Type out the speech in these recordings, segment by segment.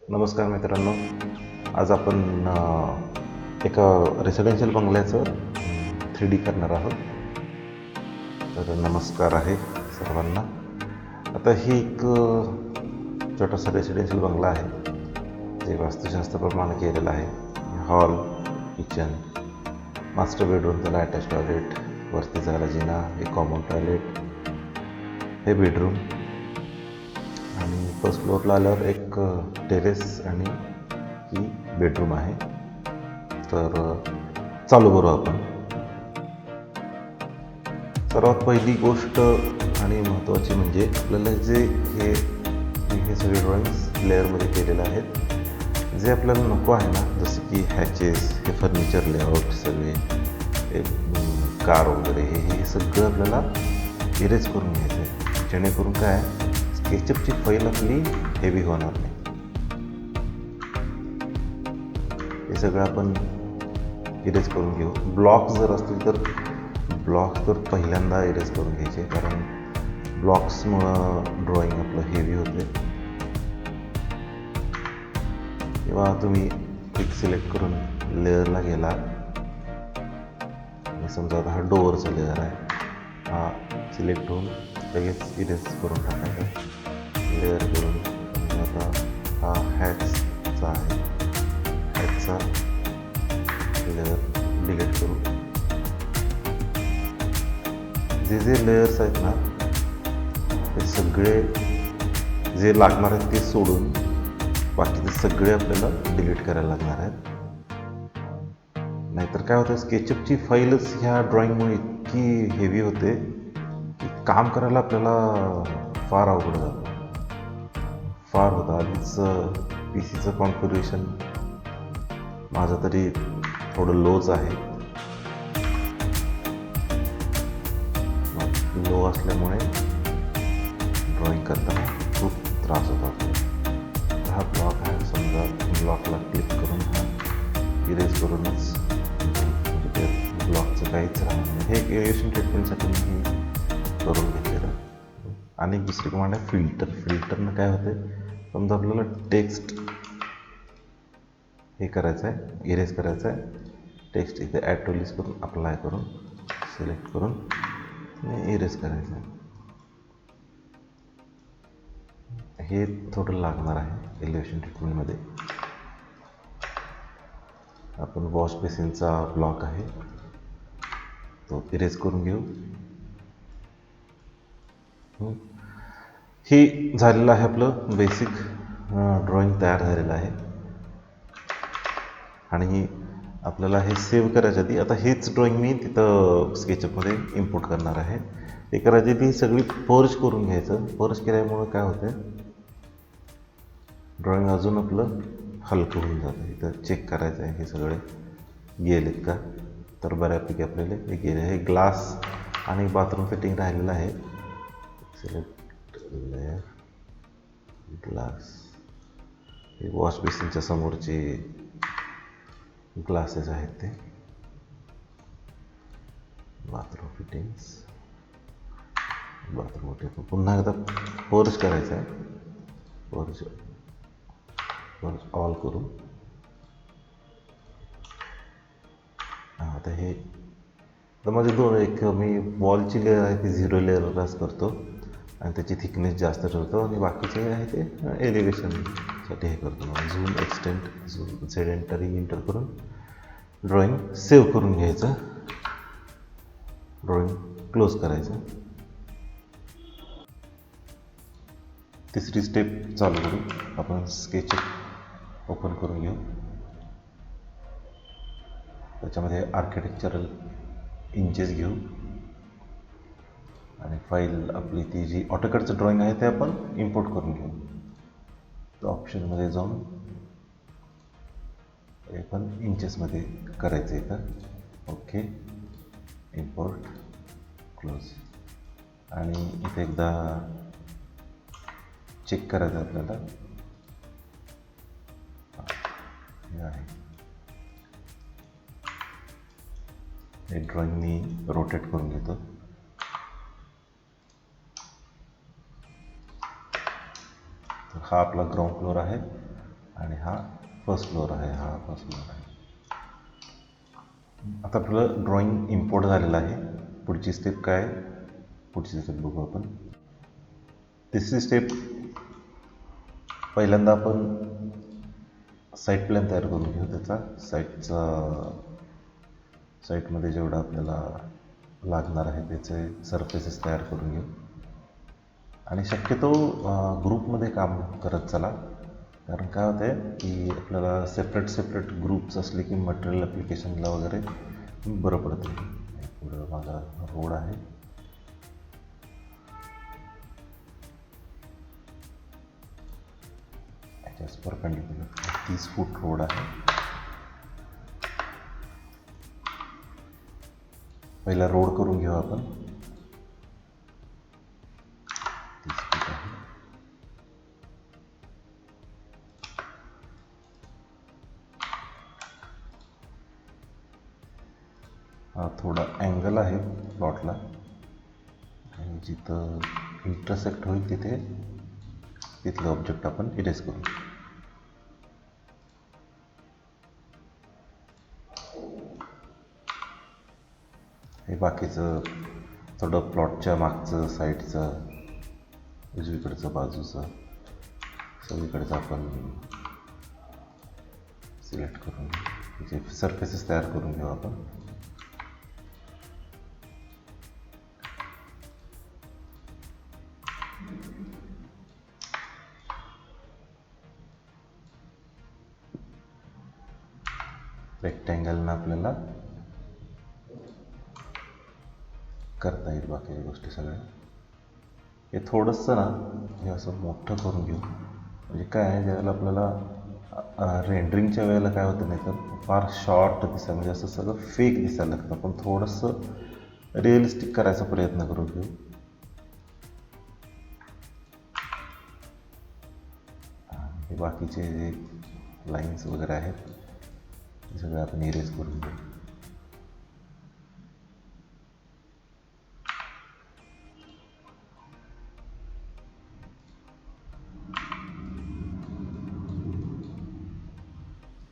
नमस्कार मित्रांनो, आज आपण एका रेसिडेन्शियल बंगल्याचं 3D करणार आहोत. तर नमस्कार आहे सर्वांना. आता ही एक छोटासा रेसिडेन्शियल बंगला आहे जे वास्तुशास्त्राप्रमाणे केलेलं आहे. हॉल, किचन, मास्टर बेडरूम, त्याला अटॅच टॉयलेट, वरती जायला जिना, हे कॉमन टॉयलेट, हे बेडरूम आणि फर्स्ट फ्लोअरला आल्यावर एक टेरेस आणि ही बेडरूम आहे. तर चालू करू आपण. सर्वात पहिली गोष्ट आणि महत्त्वाची म्हणजे आपल्याला हे सगळे ड्रॉइंग्स लेअरमध्ये केलेले आहेत. जे आपल्याला नको आहे ना, जसं की हॅचेस, हे फर्निचर लेआउट, सगळे हे कार वगैरे, हे सगळं आपल्याला इरेज करून घ्यायचं आहे, जेणेकरून काय स्केचअपची फाईल आपली हेवी होणार नाही. हे सगळं आपण इरेज करून घेऊ. ब्लॉक्स जर असतील तर ब्लॉक्स तर पहिल्यांदा इरेज करून घ्यायचे, कारण ब्लॉक्समुळं ड्रॉइंग आपलं हेवी होते. किंवा तुम्ही क्लिक सिलेक्ट करून लेअरला गेला आणि समजा आता हा डोअरचा लेअर आहे, हा सिलेक्ट होऊन लगेच इरेज करून टाकायचा लेअर करून. आता हा हॅचचा आहे, हॅचचा लेअर डिलीट करू. जे लेयर्स आहेत ना, ते सगळे जे लागणार आहेत ते सोडून बाकीचे सगळे आपल्याला डिलीट करायला लागणार आहेत. नाहीतर काय होतं, स्केचअपची फाईलच ह्या ड्रॉइंगमुळे इतकी हेवी होते की काम करायला आपल्याला फार अवघड जातं, फार होतं. आधीच PC चं कॉन्फिगरेशन माझं तरी थोडं लोच आहे. लो असल्यामुळे ड्रॉइंग करताना खूप त्रास होता. हा ब्लॉक आहे, समजा ब्लॉकला क्लिक करून हा इरेज करूनच, म्हणजे ते ब्लॉकचं काहीच राहणार नाही. हे एरिएशन ट्रीटमेंटसाठी मी करून घेतलेलं. आणि दुसरी कमांड आहे फिल्टर. फिल्टरनं काय होते, समजा आपल्याला टेक्स्ट हे करायचं आहे, इरेज करायचं आहे, टेक्स्ट इथे ॲड टू लिस्ट करून अप्लाय करून सिलेक्ट करून इरेज करायचं आहे. हे थोडं लागणार आहे एलिव्हेशन ट्रीटमेंटमध्ये. आपण वॉश बेसिनचा ब्लॉक आहे तो इरेज करून घेऊ. ही झालेलं आहे आपलं बेसिक ड्रॉइंग तयार झालेलं आहे. आणि आपल्याला हे सेव्ह करायच्या आधी आता हेच ड्रॉइंग मी तिथं स्केचअपमध्ये इम्पोर्ट करणार आहे. ते करायची ती सगळी पर्ज करून घ्यायचं. पर्ज केल्यामुळं काय होतं, ड्रॉइंग अजून आपलं हलकं होऊन जातं. इथं चेक करायचं आहे हे सगळे गेलेत का, तर बऱ्यापैकी आपल्याला हे गेले. हे ग्लास आणि बाथरूम फिटिंग राहिलेलं आहे. सिलेक्ट लेअर, ग्लास, हे वॉश बेसिनच्या समोरचे ग्लासेस आहेत ते. बाथरूम फिटिंग्स, बाथरूम फिटिंग पुन्हा एकदा पर्ज करायचं आहे. पर्ज ऑल करू. आता हे तर माझे दोन, एक मी वॉलची लेअर आहे ती 0 लेअरलाच करतो आणि त्याची थिकनेस जास्त ठेवतो, आणि बाकीचे आहे ते एलिव्हेशनसाठी हे करतो. झूम एक्सटेंड, झूम एंटर करून ड्रॉइंग सेव्ह करून घ्यायचं, ड्रॉइंग क्लोज करायचं. तिसरी स्टेप चालू करू. आपण स्केचअप ओपन करून घेऊ. त्याच्यामध्ये आर्किटेक्चरल इंचेस घेऊ आणि फाईल आपली ती जी ऑटोकॅडचं ड्रॉइंग आहे ते आपण इम्पोर्ट करून घेऊ. तर ऑप्शनमध्ये जाऊन हे पण इंचेसमध्ये करायचं आहे का. Okay, import, close. आणि इथे एकदा चेक करायचं आपल्याला. हे आहे, हे ड्रॉइंग मी रोटेट करून घेतो. तर हा आपला ग्राउंड फ्लोअर आहे आणि हा फर्स्ट फ्लोअर आहे, हा फर्स्ट फ्लोअर आहे. आता आपलं ड्रॉइंग इम्पोर्ट झालेलं आहे. पुढची स्टेप काय आहे, पुढची स्टेप बघू आपण. तिसरी स्टेप, पहिल्यांदा आपण साईट प्लॅन तयार करून घेऊ. त्याचा साईटमध्ये जेवढं आपल्याला लागणार आहे त्याचे सरफेसेस तयार करून घेऊ. आणि शक्यतो ग्रुपमध्ये काम करत चला, कारण काय होतं आहे की आपल्याला सेपरेट ग्रुप्स असले की मटेरियल ॲप्लिकेशनला वगैरे बरं पडतं. पुढं माझा रोड आहे, त्याच्याच परपेंडिक्युलर 30 फूट रोड आहे. पहिला रोड करून घेऊ आपण. 30 फूट आहे. हा थोडा अँगल आहे प्लॉटला, आणि जिथं इंटरसेक्ट होईल तिथलं ऑब्जेक्ट आपण इरेज करू. हे बाकीचं थोडं प्लॉटच्या मागचं, साईडचं, उजवीकडचं, बाजूचं, सगळीकडचं आपण सिलेक्ट करून म्हणजे सरफेसेस तयार करून घेऊ आपण. रेक्टँगलनं आपल्याला करता येईल बाकी गोष्टी सगळ्या. हे थोडंसं ना हे असं मोठं करून घेऊ, म्हणजे काय आहे, ज्यावेळेला आपल्याला रेंडरिंगच्या वेळेला काय होतं नाही तर फार शॉर्ट दिसायला, म्हणजे असं सगळं फेक दिसायला लागतं. आपण थोडंसं रिअलिस्टिक करायचा प्रयत्न करून घेऊ. हे बाकीचे जे लाईन्स वगैरे आहेत ते सगळं आपण इरेज करून घेऊ.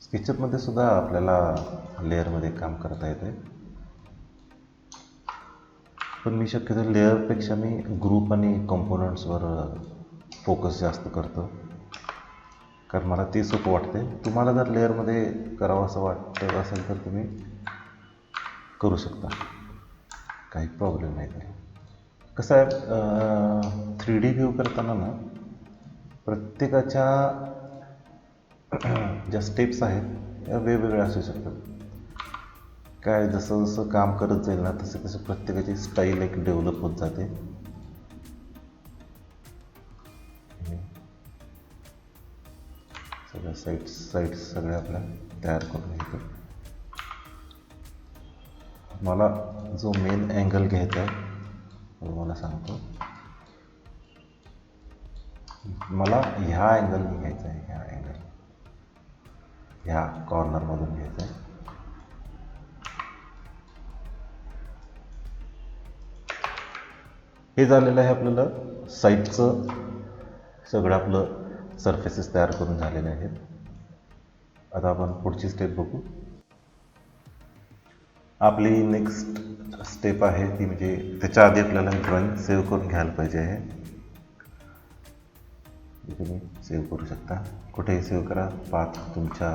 स्केचअपमध्ये सुद्धा आपल्याला लेअरमध्ये काम करता येते, पण मी शक्यतो लेअरपेक्षा मी ग्रुप आणि कंपोनंट्सवर फोकस जास्त करतो, कारण मला ते सोपं वाटते. तुम्हाला जर लेअरमध्ये करावं असं वाटतं असेल तर तुम्ही करू शकता, काही प्रॉब्लेम नाही. ते कसं आहे, 3D व्ह्यू करताना ना प्रत्येकाच्या ज्या स्टेप्स आहेत या वेगवेगळ्या असू शकतात. काय जसं जसं काम करत जाईल ना तसं तसं प्रत्येकाची स्टाईल एक डेव्हलप होत जाते. सगळ्या साईड्स सगळ्या आपल्या तयार करून घेतो. मला जो मेन अँगल घ्यायचा आहे मला सांगतो, मला ह्या अँगलने घ्यायचा आहे, ह्या कॉर्नरमधून घ्यायचा आहे. हे झालेलं आहे आपल्याला साईडचं सगळं आपलं सरफेसेस तयार करून झालेले आहेत. आता आपण पुढची स्टेप बघू. आपली नेक्स्ट स्टेप आहे ती म्हणजे त्याच्या आधी आपल्याला ड्रॉइंग सेव्ह करून घ्यायला पाहिजे आहे. तुम्ही सेव्ह करू शकता, कुठेही सेव्ह करा, पाथ तुमच्या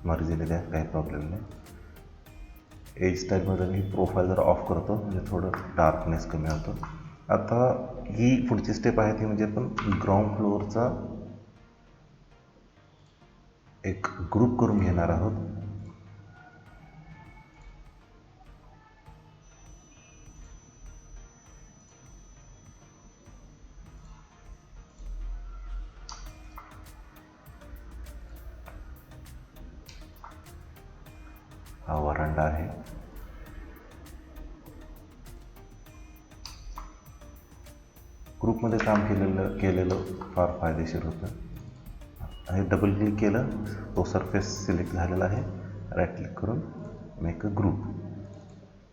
मर्जीने द्या, काही प्रॉब्लेम नाही. एज स्टाईलमध्ये मी प्रोफाईल जर ऑफ करतो म्हणजे थोडं डार्कनेस कमी होतो. आता ही पुढची स्टेप आहे ती म्हणजे आपण ग्राउंड फ्लोअरचा एक ग्रुप करून घेणार आहोत. हा वरांडा आहे. ग्रुपमध्ये काम केलेलं फार फायदेशीर होतं. आणि डबल क्लिक केलं, तो सरफेस सिलेक्ट झालेला आहे. राईट क्लिक करून मेक अ ग्रुप,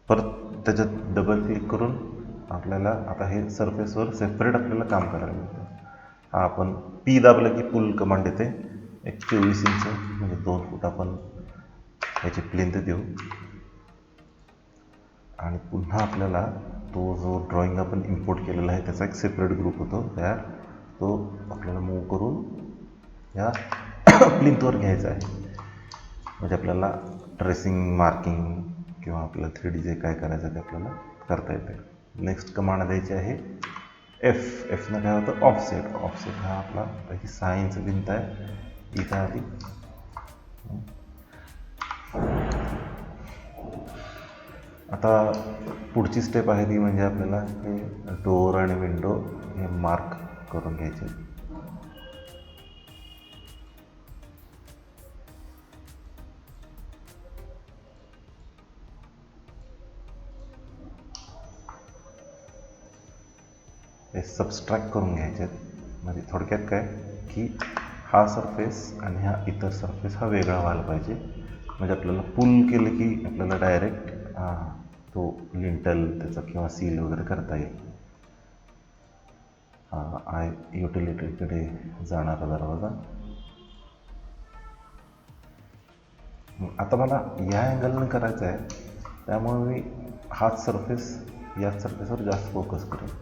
परत त्याच्यात डबल क्लिक करून आपल्याला आता हे सरफेसवर सेपरेट आपल्याला काम करायला मिळतं. हा आपण पी दाबलं की पुल कमांड येते, एक 24 इंच म्हणजे 2 फूट आपण याची प्लेंथ देऊ. आणि पुन्हा आपल्याला तो जो ड्रॉइंग आपण इम्पोर्ट केलेला आहे त्याचा एक सेपरेट ग्रुप होतो तयार, तो आपल्याला मूव्ह करून या प्लिंथवर घ्यायचा आहे. म्हणजे आपल्याला ट्रेसिंग, मार्किंग किंवा आपल्याला 3D जे काय करायचं ते आपल्याला करता येते. नेक्स्ट कमांड द्यायची आहे एफनं काय होतं ऑफसेट. ऑफसेट हा आपला ही 6 इंच भिंत आहे, इथं आली. आता पुढची स्टेप आहे ती म्हणजे आपल्याला हे डोअर आणि विंडो हे मार्क करून घ्यायचे. हे सबस्ट्रॅक्ट करून घ्यायचे. म्हणजे थोडक्यात काय की हा सरफेस आणि हा इतर सरफेस हा वेगळा व्हायला पाहिजे. म्हणजे आपल्याला पुल केलं की आपल्याला डायरेक्ट तो लिंटल त्याचा किंवा सील वगैरे करता येईल. हा युटिलिटीकडे जाणारा दरवाजा. आता मला या अँगलनं करायचं आहे, त्यामुळे मी हाच सरफेस याच सरफेसवर जास्त फोकस करेन.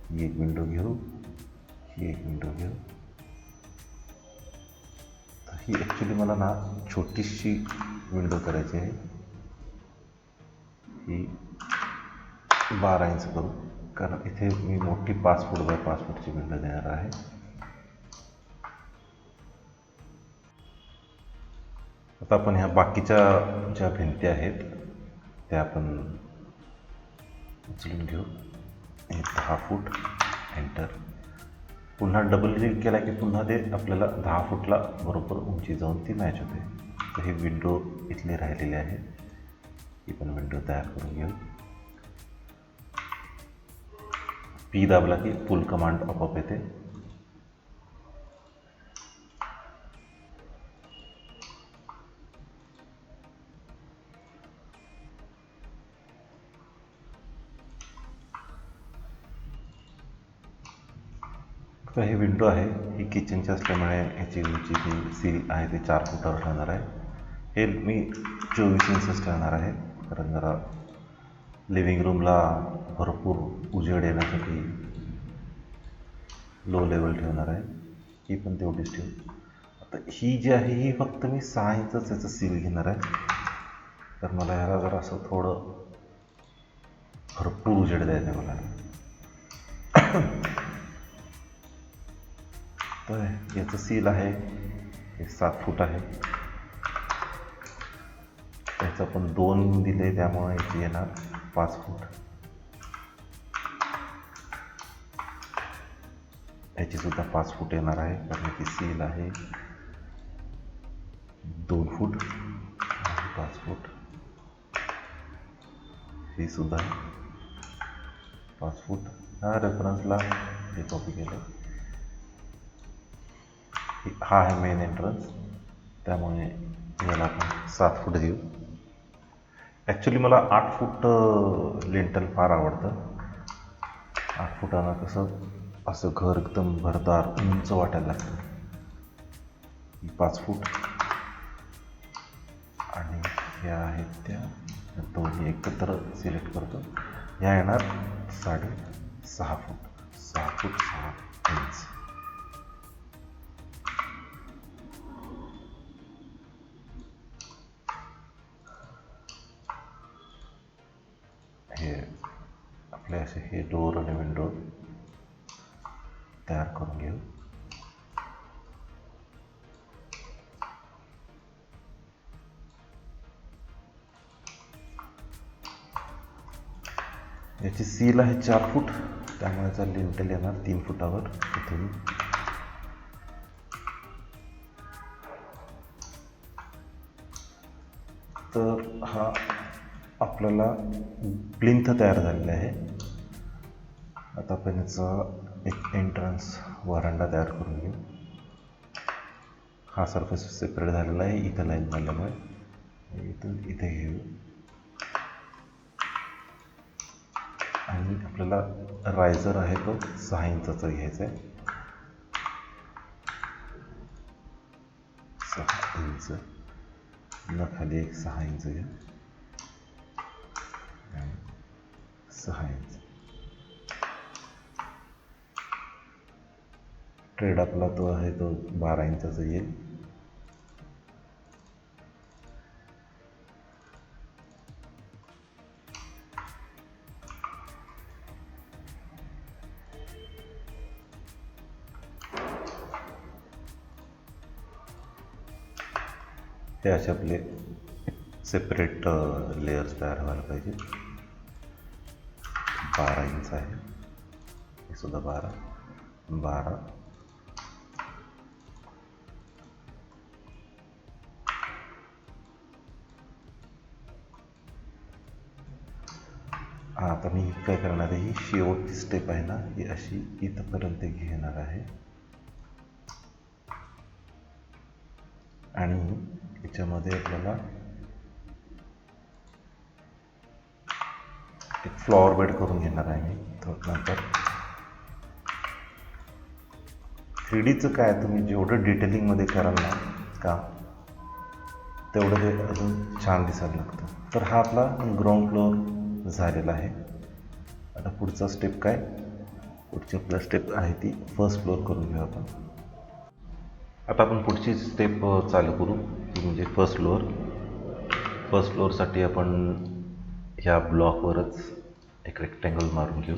ही एक विंडो घेऊ, ही एक विंडो घेऊ. तर ही ॲक्च्युली मला ना छोटीशी विंडो करायची आहे. ही 12 इंच करू, कारण इथे मी मोठी 5 फूट बाय 5 फूटची विंडो देणार आहे. आता आपण ह्या बाकीच्या ज्या भिंती आहेत त्या आपण उचलून घेऊ. हे 10 फूट, एंटर. पुन्हा डबल क्लिक केला की पुन्हा ते आपल्याला 10 फूटला बरोबर उंची जाऊन ती मॅच होते. तर ही विंडो इथली राहिलेली आहे, ही पण विंडो तयार करून घेऊ. पी दाबला की पुल कमांड आपोआप येते. ही विंडो आहे, ही किचनची असल्यामुळे ह्याची उंची जी सील आहे ती 4 फुटावर ठेवणार आहे. हे मी 24 इंचच ठेवणार आहे, कारण जरा लिव्हिंग रूमला भरपूर उजेड येण्यासाठी लो लेवल ठेवणार आहे. ही पण तेवढीच ठेवू. आता ही जी आहे ही फक्त मी 6 इंचच याचं सील घेणार आहे, तर मला ह्याला जरा असं थोडं भरपूर उजेड द्यायचं आहे मला. तर याचं सील आहे हे 7 फूट आहे. त्याचं आपण 2 दिले त्यामुळे याची येणार 5 फूट. याची सुद्धा 5 फूट येणार आहे, कारण ती सील आहे 2 फूट, 5 फूट. ही सुद्धा 5 फूट. ह्या रेफरन्सला हे कॉपी केलं. हा आहे मेन एंट्रन्स, त्यामुळे याला आपण 7 फूट देऊ. ॲक्च्युली मला 8 फूट लिंटल फार आवडतं. 8 फुटानं कसं असं घर एकदम भरदार उंच वाटायला लागतं. 5 फूट आणि ह्या आहेत त्या दोन्ही एकत्र सिलेक्ट करतो. ह्या येणार 6.5 फूट, 6 फूट 6 इंच. हे आपले असे हे डोअर आणि विंडो तयार करून घेऊ. याची सील आहे 4 फूट, त्यामुळे याचा लिंटल येणार 3 फुटावर. इथे तर हा आपल्याला प्लिंथ तयार झालेला आहे. आता आपण याचा एक एंट्रन्स व्हरांडा तयार करून घेऊ. हा सरफेस सेपरेट झालेला आहे इथं लाईन झाल्यामुळे इथून इथे घेऊ. आणि आपल्याला रायझर आहे तो 6 इंचाचा घ्यायचा आहे. 6 इंच न खाली एक 6 इंच घ्या आणि 6 इंच. ट्रेड आपला तो आहे तो 12 इंचाचा येईल. हे असे आपले सेपरेट लेयर्स तयार व्हायला पाहिजे. 12 इंच आहे, हे सुद्धा 12. आता मी काय करणार आहे, ही शेवटची स्टेप आहे ना, ही अशी इथपर्यंत घेणार आहे आणि याच्यामध्ये आपल्याला एक फ्लॉवर बेड करून घेणार आहे मी. नंतर 3Dचं काय, तुम्ही जेवढं डिटेलिंगमध्ये कराल ना का तेवढं ते अजून छान दिसायला लागतं. तर हा आपला ग्राउंड फ्लोअर झालेला आहे. आता पुढचा स्टेप काय, पुढची आपला स्टेप आहे ती फर्स्ट फ्लोअर करून घेऊ आपण. आता आपण पुढची स्टेप चालू करू, ती म्हणजे फर्स्ट फ्लोअर. फर्स्ट फ्लोअरसाठी आपण ह्या ब्लॉकवरच एक रेक्टँगल मारून घेऊ,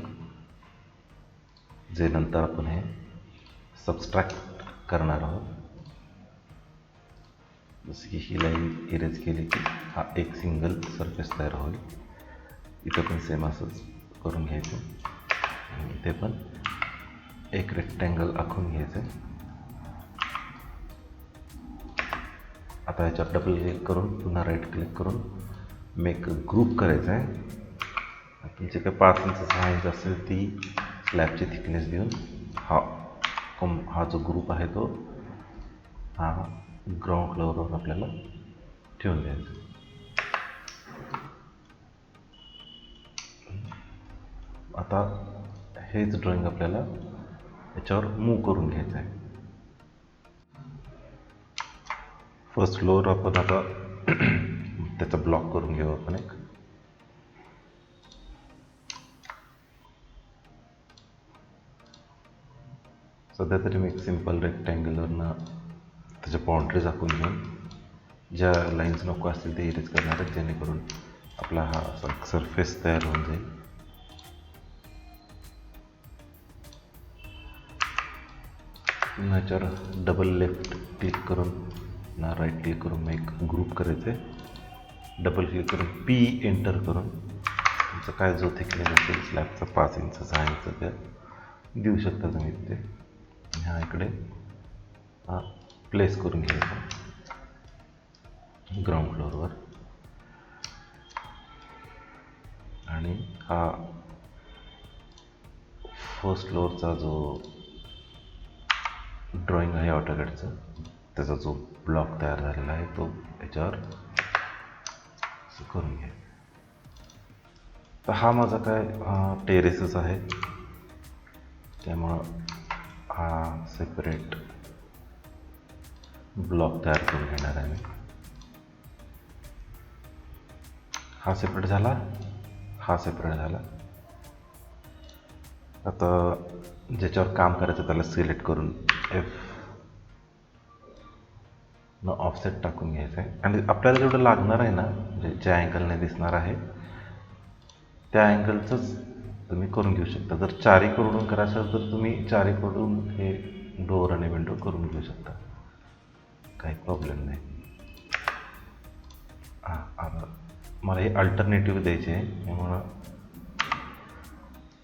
जे नंतर आपण हे सबस्ट्रॅक्ट करणार आहोत. जसं की ही लाईन इरेज केली की हा एक सिंगल सरफेस तयार होईल. इथं पण सेम असंच करून घ्यायचं आणि इथे पण एक रेक्टँगल आखून घ्यायचं. आता ह्याच्यात डबल क्लिक करून पुन्हा राईट क्लिक करून मेक ग्रुप करायचं आहे. तुमचे काही 5 इंच 6 इंच असेल ती स्लॅबची थिकनेस देऊन हा जो ग्रुप आहे तो हा ग्राउंड फ्लोअरवर आपल्याला ठेवून द्यायचा. आता हेच ड्रॉइंग आपल्याला याच्यावर मूव करून घ्यायचं आहे. फर्स्ट फ्लोअर आपण आता त्याचा ब्लॉक करून घेऊ आपण एक. सध्या तरी मी एक सिम्पल रेक्टँग्युलरनं त्याच्या बाउंड्री दाखवून घेऊन ज्या लाईन्स नको असतील ते इरेज करणार आहेत, जेणेकरून आपला हा सरफेस तयार होऊन जाईल. ह्याच्यावर डबल लेफ्ट क्लिक करून ना राईट क्लिक करून एक ग्रुप करायचं आहे. डबल क्लिक करून पी एंटर करून तुमचा काय जो थिकनेस असेल स्लॅबचा 5 इंच 6 इंच त्या देऊ शकता तुम्ही तिथे. ह्या इकडे हा प्लेस करून घ्यायचा ग्राउंड फ्लोअरवर. आणि हा फर्स्ट फ्लोअरचा जो ड्रॉइंग आहे ऑटोकॅडचं, त्याचा जो ब्लॉक तयार झालेला आहे तो याच्यावर करून घ्या. तर हा माझा काय टेरेसच आहे, त्यामुळं हा सेपरेट ब्लॉक तयार करून घेणार आहे मी. हा सेपरेट झाला, हा सेपरेट झाला. आता ज्याच्यावर काम करायचं त्याला सिलेक्ट करून F न ऑफसेट टाकून घ्यायचं आहे. आणि आपल्याला जेवढं लागणार आहे ना, म्हणजे ज्या अँगलने दिसणार आहे त्या अँगलचंच तुम्ही करून घेऊ शकता. जर चारीकडून करायचं असेल तर तुम्ही चारीकडून हे डोअर आणि विंडो करून घेऊ शकता, काही प्रॉब्लेम नाही. आता मला हे अल्टरनेटिव्ह द्यायचे आहे, त्यामुळं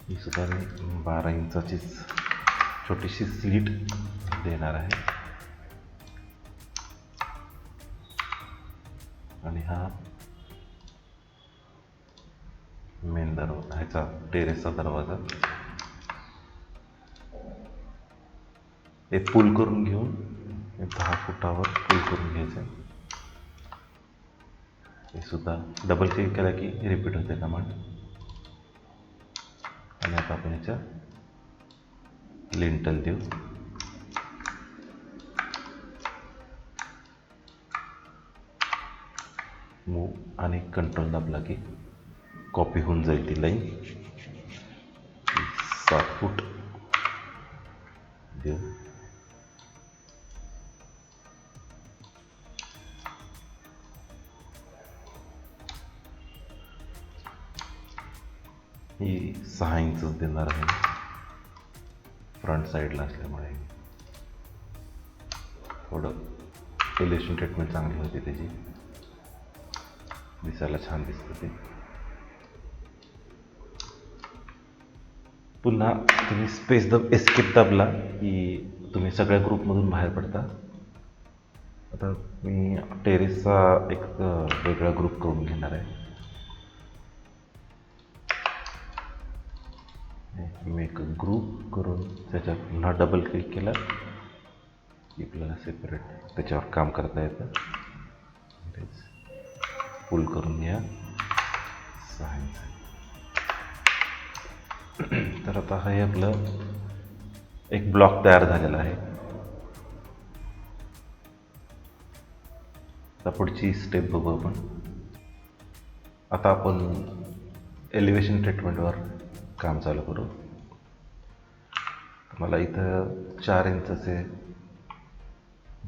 ही सुद्धा मी 12 इंचाचीच छोटीशी स्लीट देणार आहे. आणि हा मेन दरवाजा, ह्याचा टेरेसचा दरवाजा हे पुल करून घेऊन 10 फुटावर पुल करून घ्यायचं. हे सुद्धा डबल क्लिक केला की रिपीट होते कमांड. आता आपण याच्या लिंटल देऊ. मूव आणि कंट्रोल दाबला की कॉपी होऊन जाईल ती लाईन. 7 फूट देऊ. ही 6 इंच देणार आहे फ्रंट साईडला असल्यामुळे. थोडं एलिव्हेशन ट्रीटमेंट चांगली होती त्याची, दिसायला छान दिसतं ते. पुन्हा तुम्ही स्पेस एस्केप दाबला की तुम्ही सगळ्या ग्रुपमधून बाहेर पडता. आता मी टेरेसचा एक वेगळा ग्रुप करून घेणार आहे. मी एक ग्रुप करून त्याच्यात पुन्हा डबल क्लिक केला की आपल्याला सेपरेट त्याच्यावर काम करता येतं. पुल करून घ्या 6 इंच. तर आता हे आपलं एक ब्लॉक तयार झालेला आहे. आता पुढची स्टेप बघू आपण. आता आपण एलिव्हेशन ट्रीटमेंटवर काम चालू करू. मला इथं 4 इंचचे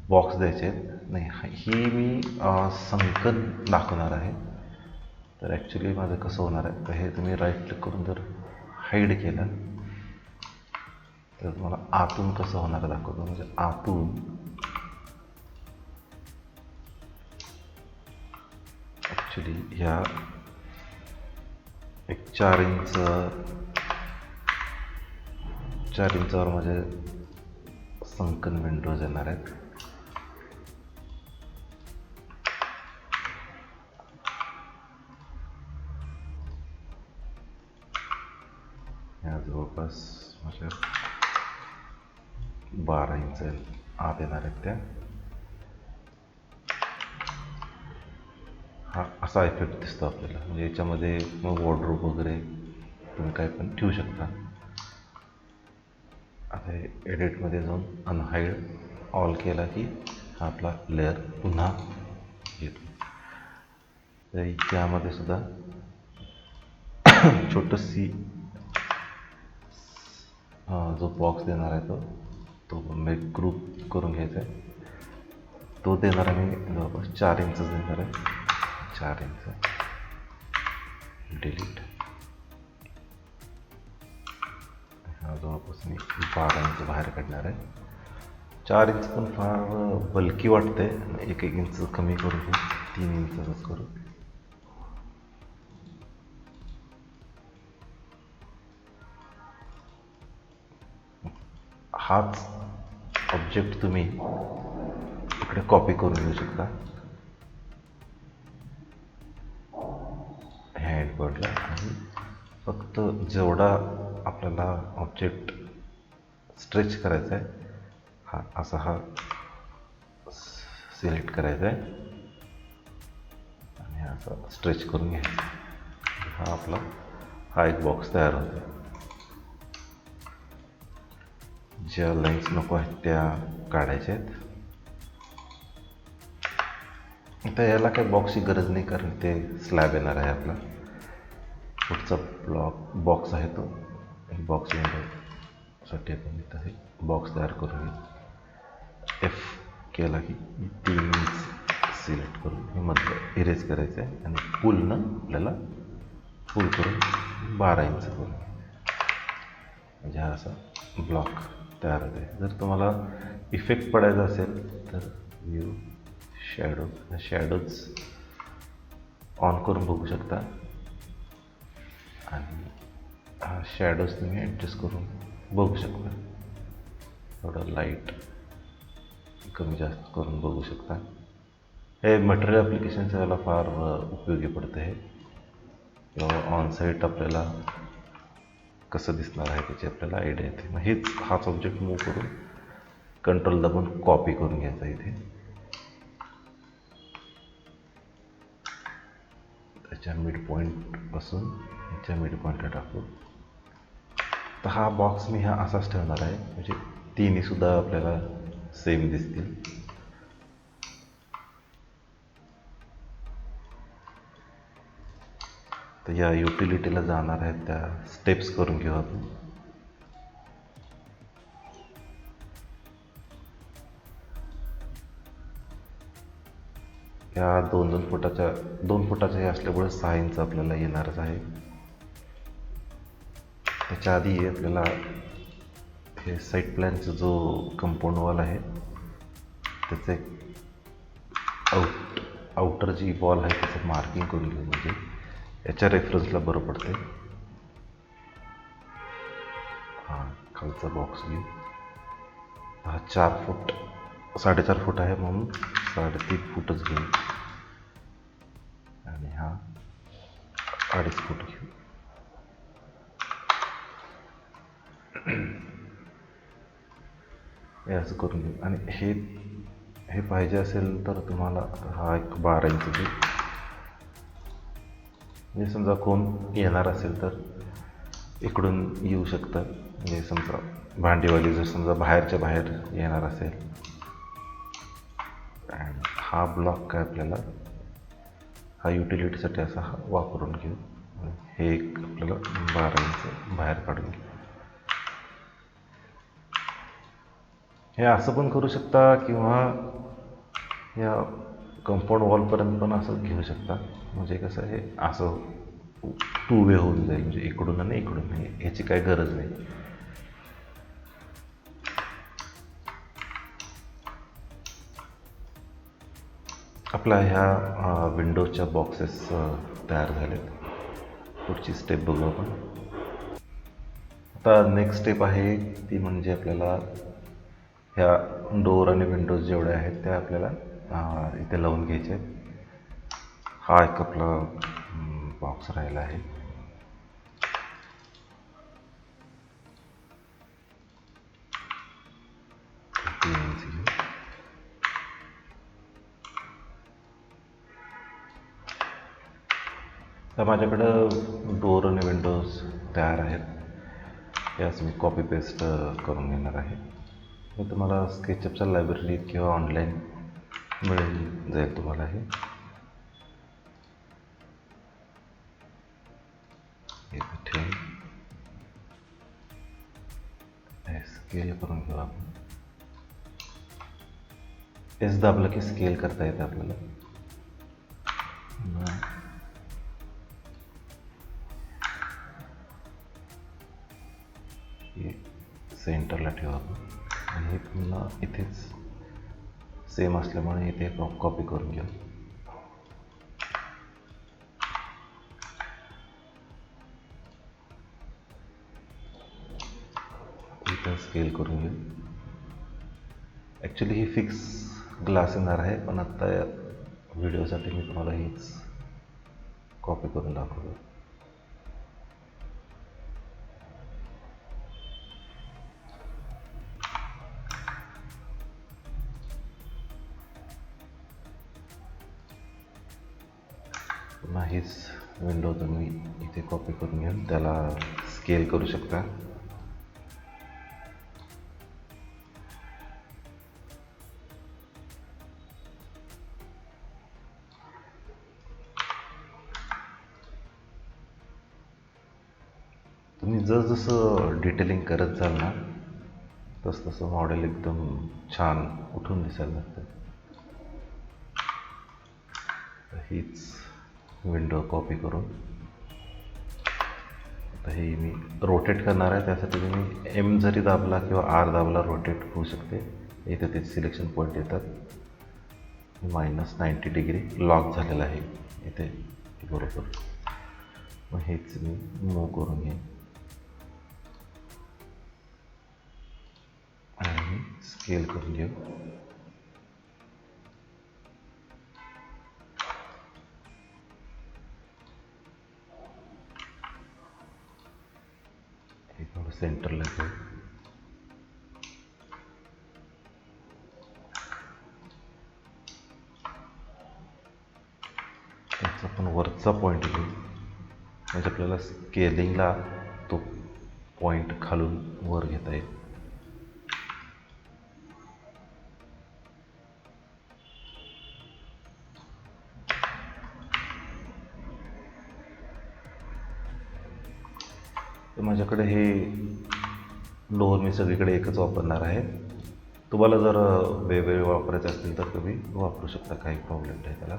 बॉक्स द्यायचे आहेत. नाही, ही मी संकन दाखवणार आहे. तर ॲक्च्युली माझं कसं होणार आहे, तर हे तुम्ही राईट क्लिक करून जर हाईड केलं तर तुम्हाला आतून कसं होणार दाखवतो. म्हणजे आतून ॲक्च्युली ह्या एक 4 इंचावर माझे संकन विंडोज येणार आहेत. ह्या जवळपास माझ्या 12 इंच आत येणार आहेत त्या. हा असा इफेक्ट दिसतो आपल्याला. म्हणजे याच्यामध्ये मग वॉर्डरोब वगैरे तुम्ही काय पण ठेवू शकता. आता एडिटमध्ये जाऊन अनहाईड ऑल केला की हा आपला लेअर पुन्हा येतो. तर त्यामध्ये सुद्धा छोटंशी जो बॉक्स देणार आहे तो मी ग्रुप करून घ्यायचा आहे. तो देणार आहे मी जवळपास 4 इंच देणार आहे. 4 इंच डिलीट. हा जवळपास मी 12 इंच बाहेर काढणार आहे. 4 इंच पण फार बल्की वाटते. 1 इंच कमी करू, 3 इंचच करू. हाच ऑब्जेक्ट तुम्ही इकडे कॉपी करून घेऊ शकता हँडबोर्डला. आणि फक्त जेवढा आपल्याला ऑब्जेक्ट स्ट्रेच करायचा आहे हा सिलेक्ट करायचा आहे आणि असा स्ट्रेच करून घ्यायचा. हा एक बॉक्स तयार होतो. ज्या लाईन्स नको आहेत त्या काढायच्या आहेत. आता याला काही बॉक्सची गरज नाही, कारण ते स्लॅब येणार आहे आपला. पुढचा बॉक्स आहे तो एक बॉक्स विंडोसाठी आपण इथं हे बॉक्स तयार करून F केला की 3 इंच सिलेक्ट करून हे मधलं इरेज करायचं आहे आणि पुलनं आपल्याला पुल करून 12 इंच करून म्हणजे हा असा ब्लॉक तयार होते. जर तुम्हाला इफेक्ट पडायचा असेल तर व्ह्यू शॅडोज ऑन करून बघू शकता आणि हा शॅडोज तुम्ही ॲडजस्ट करून बघू शकता. थोडं लाईट कमी जास्त करून बघू शकता. हे मटेरियल ॲप्लिकेशनच्या वेळेला फार उपयोगी पडतं हे. किंवा ऑनसाईट आपल्याला कसं दिसणार आहे त्याची आपल्याला आयडिया येते. मग हाच ऑब्जेक्ट मूव्ह करून कंट्रोल दाबून कॉपी करून घ्यायचा इथे. त्याच्या मिड पॉईंटपासून ह्याच्या मिड पॉईंटला टाकू. तर हा बॉक्स मी असाच ठेवणार आहे, म्हणजे तिन्हीसुद्धा आपल्याला सेम दिसतील. तर या युटिलिटीला जाणार आहेत त्या स्टेप्स करून घेऊ आपण. या 2 फुटाच्या हे असल्यामुळे 6 इंच आपल्याला येणारच आहे. त्याच्या आधी आपल्याला हे साईड प्लॅनचा जो कंपाऊंड वॉल आहे त्याचं एक आउटर जी वॉल आहे त्याचं मार्किंग करून घेऊ, म्हणजे याच्या रेफरन्सला बरं पडते. हा खालचा बॉक्स घेऊ. हा 4.5 फूट आहे, म्हणून 3.5 फूटच घेऊ. आणि हा 2.5 फूट घेऊ. हे असं करून घेऊ. आणि हे पाहिजे असेल तर तुम्हाला हा एक 12 इंच घेऊ. म्हणजे समजा कोण येणार असेल तर इकडून येऊ शकतं. म्हणजे समजा भांडीवाली जर समजा बाहेरच्या बाहेर येणार असेल, आणि हा ब्लॉक काय आपल्याला हा युटिलिटीसाठी असा वापरून घेऊ. हे एक आपल्याला 12 इंच बाहेर काढून घेऊ. हे असं पण करू शकता, किंवा या कंपाऊंड वॉलपर्यंत पण असं घेऊ शकता. म्हणजे कसं हे असं 2 वे होऊन जाईल, म्हणजे इकडून आणि इकडून, ह्याची काही गरज नाही. आपल्या ह्या विंडोजच्या बॉक्सेस तयार झालेत. पुढची स्टेप बघू आपण. आता नेक्स्ट स्टेप आहे ती म्हणजे आपल्याला ह्या डोअर आणि विंडोज जेवढ्या आहेत त्या आपल्याला इथे लावून घ्यायचे आहेत. हा एक आपला बॉक्स राहिला आहे. तर माझ्याकडं डोअर आणि विंडोज तयार आहेत. याच मी कॉपी पेस्ट करून घेणार आहे. हे तुम्हाला स्केचअपच्या लायब्ररीत किंवा ऑनलाईन मिळून जाईल तुम्हाला. हे ठेवून स्केल करून घेऊ आपण. एस दाबलं की स्केल करता येतं आपल्याला. सेंटरला ठेवा आपण. आणि हे पुन्हा इथेच सेम असल्यामुळे इथे कॉपी करून घेऊ. इथं स्केल करून घेऊ. ॲक्च्युली ही फिक्स ग्लास येणार आहे, पण आत्ता व्हिडिओसाठी मी तुम्हाला हीच कॉपी करून दाखवतो. पुन्हा हीच विंडो तुम्ही इथे कॉपी करून घेऊन त्याला स्केल करू शकता. तुम्ही जसं डिटेलिंग करत जाल ना, तसं मॉडेल एकदम छान उठून दिसायला लागतं. हीच विंडो कॉपी करून आता हे मी रोटेट करणार आहे. त्यासाठी तुम्ही एम जरी दाबला किंवा आर दाबला रोटेट होऊ शकते. इथे ते सिलेक्शन पॉईंट येतात. -90 डिग्री लॉक झालेला आहे इथे बरोबर. मग हेच मी मूव करून घेईन आणि स्केल करून घेऊ. हे थोडं सेंटरला घेऊ. त्याचा पण वरचा पॉईंट घेऊ, म्हणजे आपल्याला स्केलिंगला तो पॉईंट खालून वर घेता येईल. तर माझ्याकडे हे लोअर मी सगळीकडे एकच वापरणार आहे. तुम्हाला जर वेगवेगळे वापरायचे असतील तर तुम्ही वापरू शकता, काही प्रॉब्लेम नाही त्याला.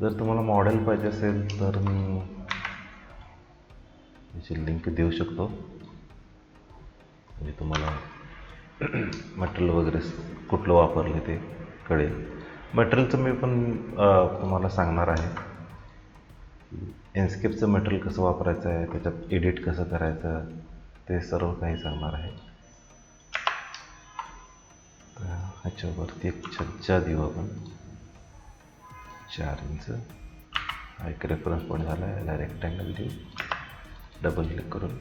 जर तुम्हाला मॉडेल पाहिजे असेल तर मी याची लिंक देऊ शकतो, म्हणजे तुम्हाला मटेरियल वगैरे कुठलं वापरले ते कळेल. मटेरियलचं मी पण तुम्हाला सांगणार आहे. एन्स्केपचं मटेरियल कसं वापरायचं आहे, त्याच्यात एडिट कसं करायचं, ते सर्व काही सांगणार आहे. ह्याच्यावरती एक छज्जा देऊ आपण 4 इंच. हा एक रेफरन्स पॉईंट झाला आहे. याला रेक्टँगल देऊ. डबल क्लिक करून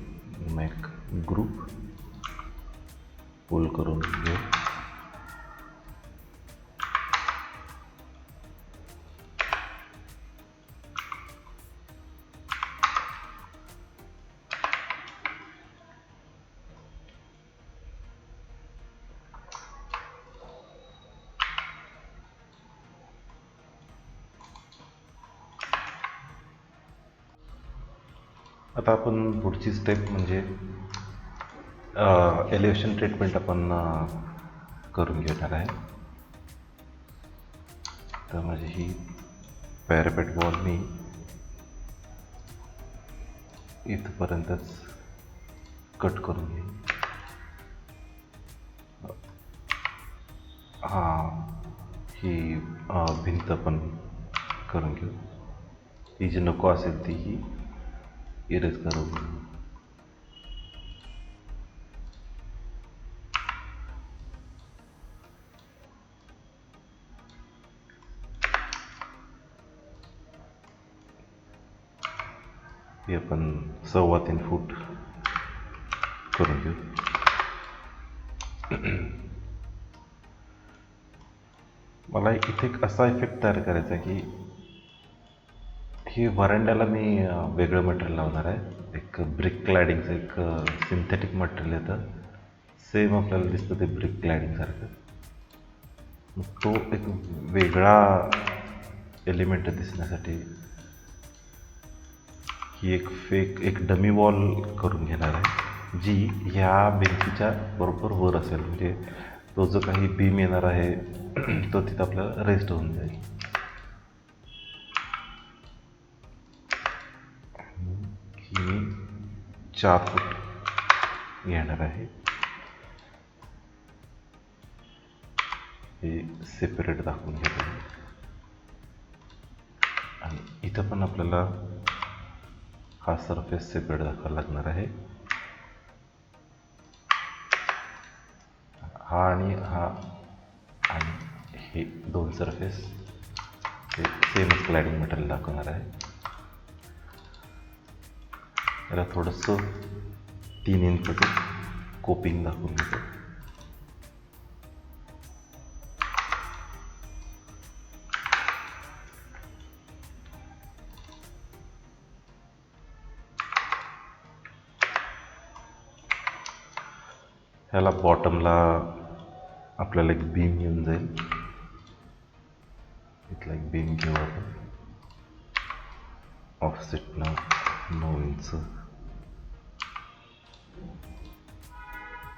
मेक ग्रुप पुल करून घेऊ. आता आपण पुढची स्टेप म्हणजे एलिव्हेशन ट्रीटमेंट आपण करून घेणार आहे. तर माझी ही पॅरापेट वॉल मी इथपर्यंतच कट करून घेईन. ही भिंत पण करून घेऊ. ही जी नको असेल ती ही इरेज करून घेऊ. हे आपण 3.25 फूट करून घेऊ. मला इथे एक असा इफेक्ट तयार करायचा आहे की ही व्हरांड्याला मी वेगळं मटेरियल लावणार आहे. एक ब्रिक क्लॅडिंगचं एक सिंथेटिक मटेरियल येतं, सेम आपल्याला दिसतं ते ब्रिक क्लॅडिंगसारखं. मग तो एक वेगळा एलिमेंट दिसण्यासाठी ही एक डमी वॉल करून घेणार आहे, जी ह्या भिंतीच्या बरोबर वर असेल. म्हणजे तो जो काही बीम येणार आहे तो तिथं आपल्याला रेस्ट होऊन जाईल. ही मी 4 फूट घेणार आहे. हे सेपरेट दाखवून घेतो. आणि इथं पण आपल्याला हा सरफेस सेपरेट दाखवायला लागणार आहे. हा आणि हे 2 सरफेस हे सेम क्लॅडिंग मटेरियल दाखवणार आहे. याला थोडंसं 3 इंचचं कोपिंग दाखवून घेतो. ह्याला बॉटमला आपल्याला एक बीम येऊन जाईल. इथला एक बीम घेऊ आपण. ऑफसेटनं 9 इंच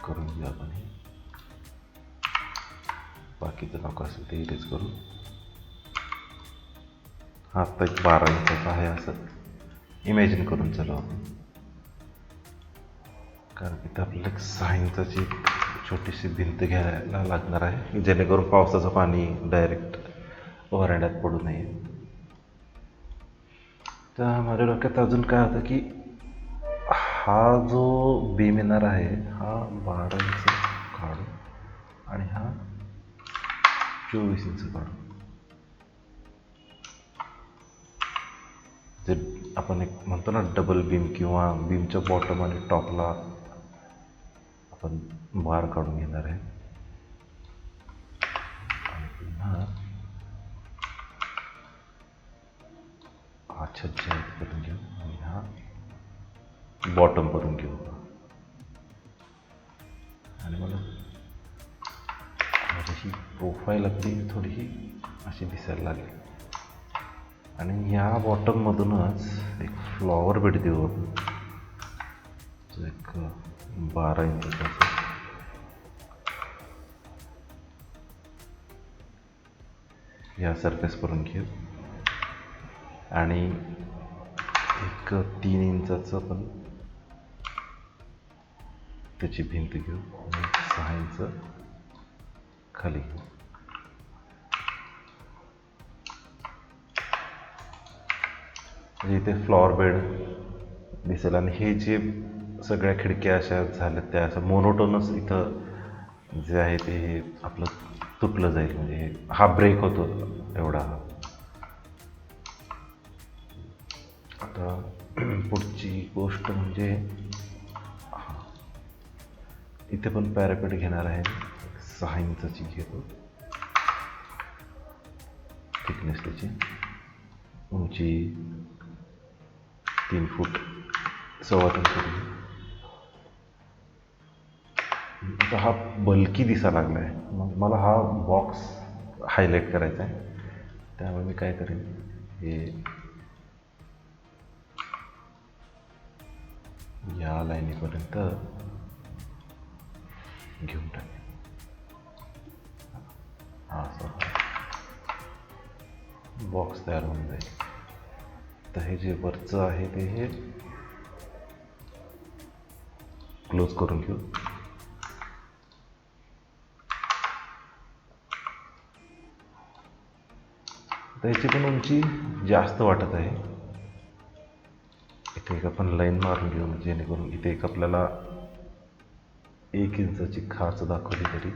करून घेऊ आपण. हे बाकीचं नको असेल ते इरेज करू. हा आता एक 12 इंचाचा आहे असं इमॅजिन करून चालू आपण. कारण इथं आपल्याला एक 6 इंचाची छोटीशी भिंत घ्यायला लागणार आहे, जेणेकरून पावसाचं पाणी डायरेक्ट व्हरांड्यात पडू नये. तर माझ्या डोक्यात अजून काय होतं की हा जो बीम येणार आहे हा 12 इंच काढू आणि हा 24 इंच काढू. जे आपण एक म्हणतो ना डबल बीम, किंवा बीमच्या बॉटम आणि टॉपला आपण बार काढून घेणार आहे. आणि पुन्हा छज्जा एक करून घेऊ आणि हा बॉटम करून घेऊ. आणि मला ही प्रोफाईल आपली थोडी अशी दिसायला लागली. आणि ह्या बॉटममधूनच एक फ्लॉवर बेड देऊ आपण, एक 12 इंचाचा. या सरफेस करून घेऊ आणि एक 3 इंचाचं पण त्याची भिंत घेऊ आणि 6 इंच खाली घेऊ. इथे फ्लॉवर बेड दिसेल. आणि हे जे सगळ्या खिडक्या अशा झाल्या त्या असं मोनोटोनस इथं जे आहे ते हे आपलं तुटलं जाईल. म्हणजे हा ब्रेक होतो एवढा. आता पुढची गोष्ट म्हणजे इथे पण पॅरापेट घेणार आहे. 6 इंचाची घेतो थिकनेस त्याची. उंची 3 फूट 3.25 फूट. आता हा बल्की दिसायला लागला आहे. मग मला हा बॉक्स हायलाईट करायचा आहे. त्यामुळे मी काय करेन, हे या लाईनीपर्यंत घेऊन टाकेन. हा असं बॉक्स तयार होऊन जाईल. तर हे जे वरचं आहे ते हे क्लोज करून घेऊ. तर याची पण उंची जास्त वाटत आहे. इथे एक आपण लाईन मारून घेऊ, जेणेकरून इथे एक आपल्याला 1 इंचाची खाच दाखवली तरी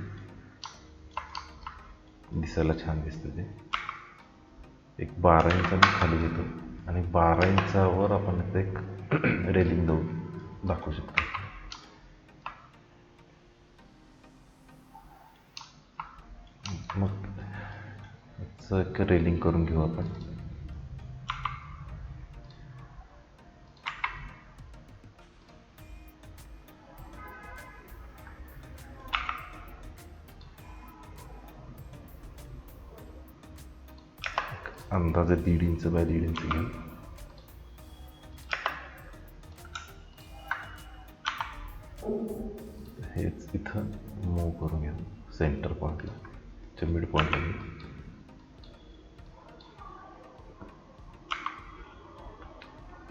दिसायला छान दिसतं. ते एक 12 इंचाने खाली घेतो आणि 12 इंचावर आपण इथे एक रेलिंग दाखवू शकतो. मग एक रेलिंग करून घेऊ आपण. अंदाजे 1.5 इंच बाय 1.5 इंच घेऊ. हेच इथं मूव करून घेऊ सेंटर पॉईंटला, मिड पॉईंटला घेऊ.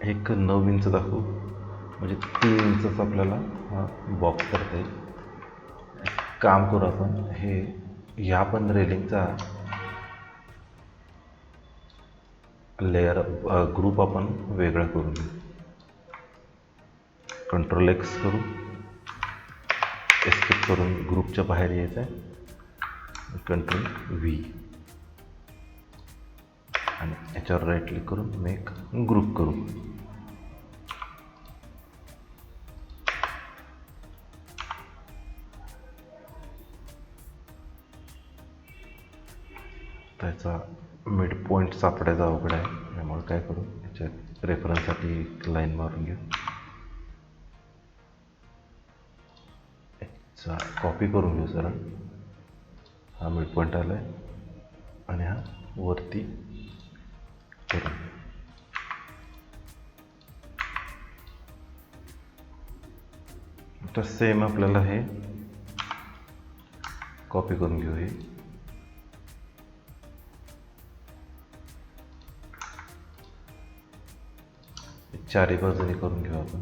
एक 9 इंच दाखवू, म्हणजे 3 इंचच आपल्याला हा बॉक्स करता येईल. काम करू आपण, हे ह्या पण रेलिंगचा लेअर ग्रुप आपण वेगळा करून घेऊ. कंट्रोल X करू, एस्केप करून ग्रुपच्या बाहेर यायचं आहे. कंट्रोल V आणि याच्यावर राईट क्लिक करून मेक ग्रुप करू. त्याचा मिड पॉईंट सापडायचा अवघड आहे. त्यामुळे काय करू, याच्या रेफरन्ससाठी एक लाईन मारून घेऊ. याचा कॉपी करून घेऊ जरा. हा मिड पॉईंट आला आहे आणि हा वरती करून घेऊ. आता सेम आपल्याला हे कॉपी करून घेऊ. हे चारी बाजूने करून घेऊ आपण.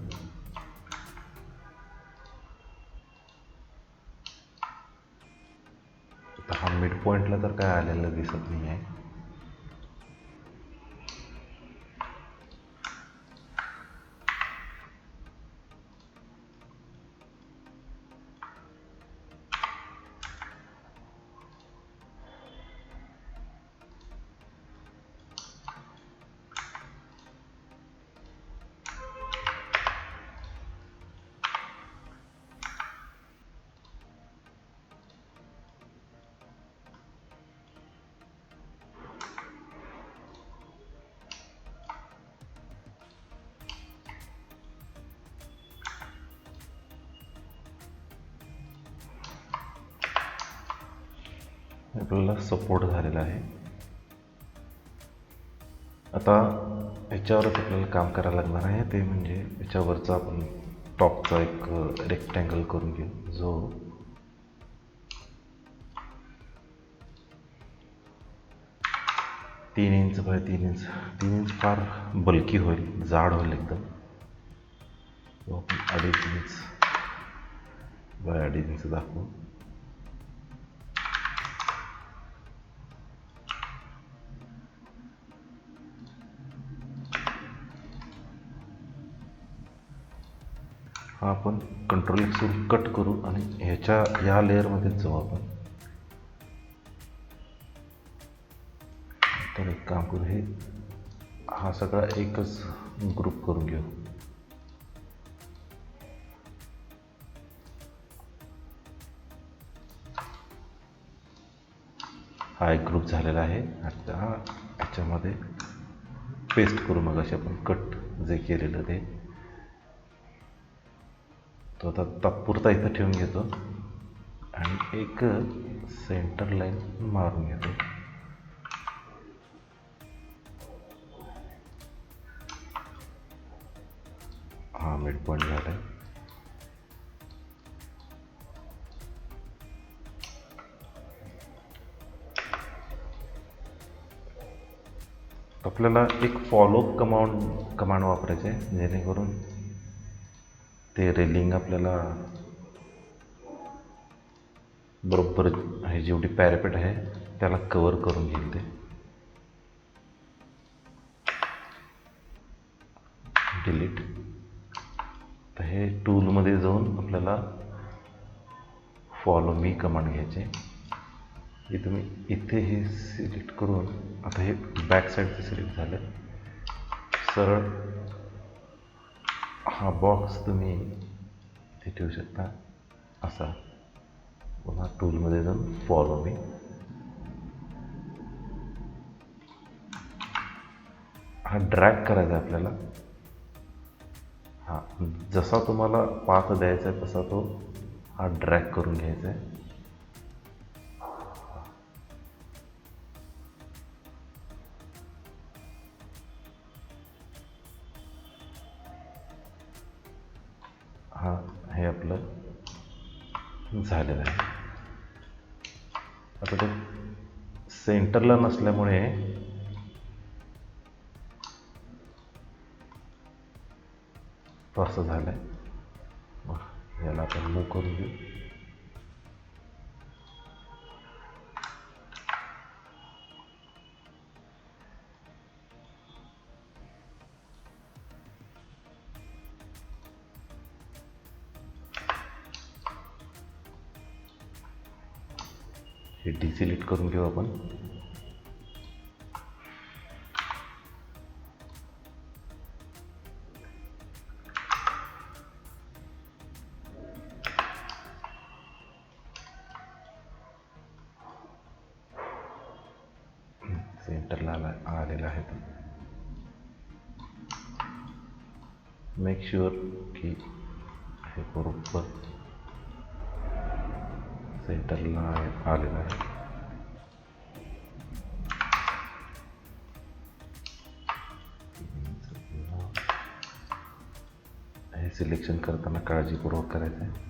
हा मिड पॉईंटला तर काय आलेलं दिसत नाही आहे. आपल्याला सपोर्ट झालेला आहे. आता याच्यावरच आपल्याला काम करायला लागणार आहे, ते म्हणजे याच्यावरचा आपण टॉपचा एक रेक्टँगल करून घेऊ, जो 3 इंच बाय 3 इंच, 3 इंच फार बल्की होईल, जाड होईल एकदम. तो आपण 2.5 इंच बाय 2.5 इंच दाखवू. हा आपण कंट्रोल एक्सवरून कट करू आणि ह्या लेअरमध्येच जाऊ आपण. तर एक काम करू, हा सगळा एकच ग्रुप करून घेऊ. हा एक ग्रुप झालेला आहे. आता ह्याच्यामध्ये पेस्ट करू. मग असे आपण कट जे केलेलं ते तो आता तात्पुरता इथं ठेवून घेतो आणि एक सेंटर लाईन मारून घेतो. हा मिड पॉईंट झाला आहे. आपल्याला एक फॉलो कमांड वापरायचे आहे, जेणेकरून ते रेलिंग आपल्याला बरोबर हे जेवढी पॅरापेट आहे त्याला कवर करून घेईल. ते डिलीट. तर हे टूलमध्ये जाऊन आपल्याला फॉलो मी कमांड घ्यायचे. इथे हे सिलेक्ट करून, आता हे बॅक साईडचं सिलेक्ट झालं. सरळ हा बॉक्स तुम्ही इथे ठेवू शकता असा. पुन्हा टूलमध्ये जाऊन फॉलो मी. हा ड्रॅग करायचा आहे आपल्याला. हा जसा तुम्हाला पाथ द्यायचा आहे तसा तो हा ड्रॅग करून घ्यायचा आहे. हा हे आपलं झालेलं आहे. आता ते सेंटरला नसल्यामुळे असं झालं आहे. याला आपण मूव करून घेऊ. हे डिसिलेक्ट करून घेऊ आपण. सेंटरला आलेला आहे. मेक शुअर की हे बरोबर सेंटरला आलेलं आहे. हे सिलेक्शन करताना काळजीपूर्वक करायचं आहे.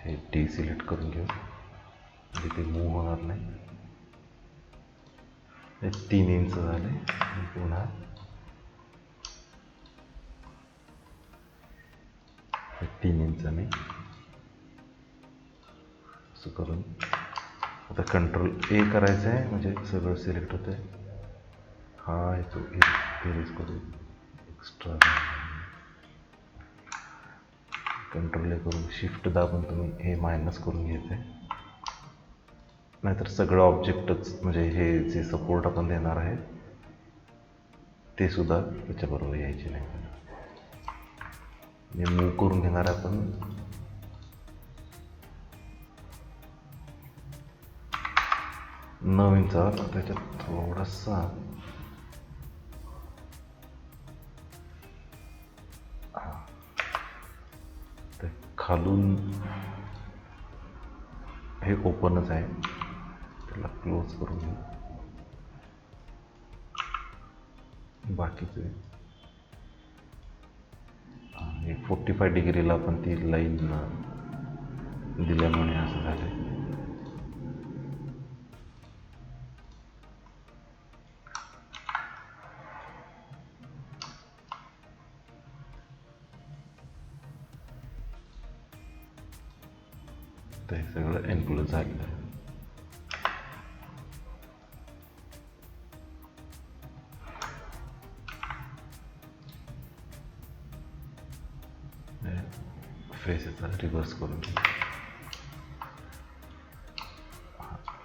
हे डिसिलेक्ट करून घेऊ, म्हणजे ते मूव्ह होणार नाही. हे 3 इंच झाले. पुन्हा 3 इंचाने असं करून आता कंट्रोल ए करायचं आहे, म्हणजे सगळं सिलेक्ट होतं आहे. हा येतो इरेज करू. एक्स्ट्रा कंट्रोल ए करून शिफ्ट दाबून तुम्ही हे मायनस करून घ्यायचं आहे. नाहीतर सगळं ऑब्जेक्टच, म्हणजे हे जे सपोर्ट आपण देणार आहे ते सुद्धा त्याच्याबरोबर यायचे नाही. हे मूव करून घेणार आहे आपण. नवीनचा त्याच्यात थोडासा खालून हे ओपनच आहे, त्याला क्लोज करून घेऊ. बाकीचे हे 45 डिग्रीला आपण ती लाईन दिल्यामुळे असं झालं. तर हे सगळं एन्क्लोज झालेलं आहे. फेसेसचा रिव्हर्स करून घेऊ.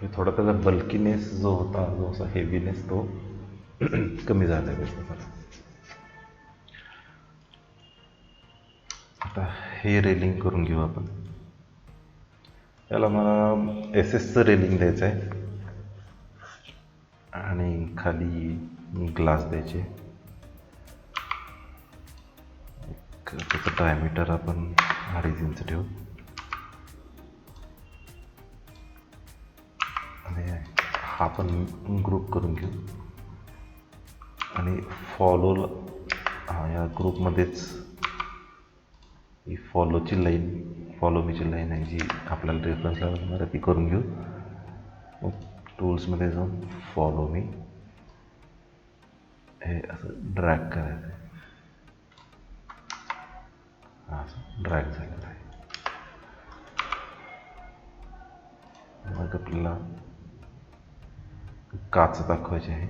हे थोडा त्याचा बल्कीनेस जो होता, जो असा हेवीनेस, तो कमी झाला आहे त्याचा. आता हे रेलिंग करून घेऊ आपण. याला मला एसएसचं रेलिंग द्यायचं आहे आणि खाली ग्लास द्यायचे. त्याचं डायमीटर आपण 2.5 इंच ठेवू आणि हा पण ग्रुप करून घेऊ. आणि फॉलो या ग्रुपमध्येच ही फॉलोची लाईन, फॉलो मीची लाईन आहे जी आपल्याला रेफरन्सला लागणार आहे, ती करून घेऊ. मग टूल्समध्ये जाऊन फॉलो मी हे असं ड्रॅग करायचं आहे. असं ड्रॅग झालेलं आहे. मग आपल्याला काच दाखवायची आहे.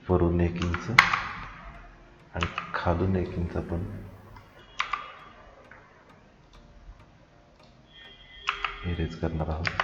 वरून 1 इंच आणि खालून 1 इंच आपण इरेज करणार आहोत.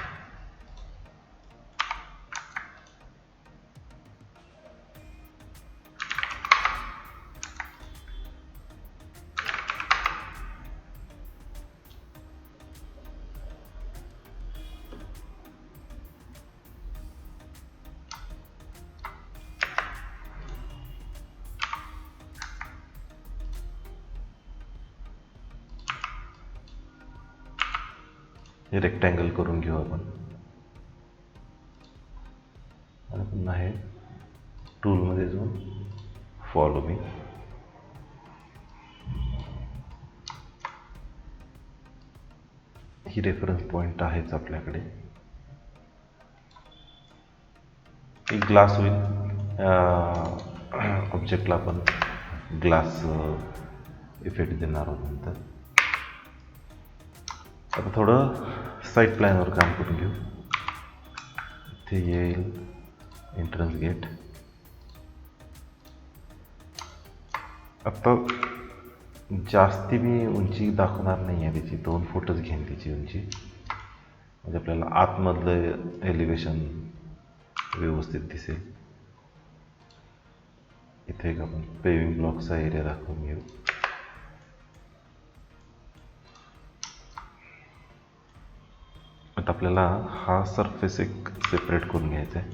हे रेक्टँगल करून घेऊ आपण. आणि पुन्हा हे टूलमध्ये जाऊन फॉलो मी. ही रेफरन्स पॉईंट आहेच आपल्याकडे. एक ग्लास होईल. ऑब्जेक्टला आपण ग्लास इफेक्ट देणार आहोत नंतर. आता थोडं साईड प्लॅनवर काम करून घेऊ. इथे येईल एंट्रन्स गेट. आता जास्ती मी उंची दाखवणार नाही आहे त्याची, 2 फूटच घेईन त्याची उंची, म्हणजे आपल्याला आतमधलं एलिव्हेशन व्यवस्थित दिसेल. इथे एक आपण पेविंग ब्लॉकचा एरिया दाखवून घेऊ. आता आपल्याला हा सरफेस एक सेपरेट करून घ्यायचा आहे,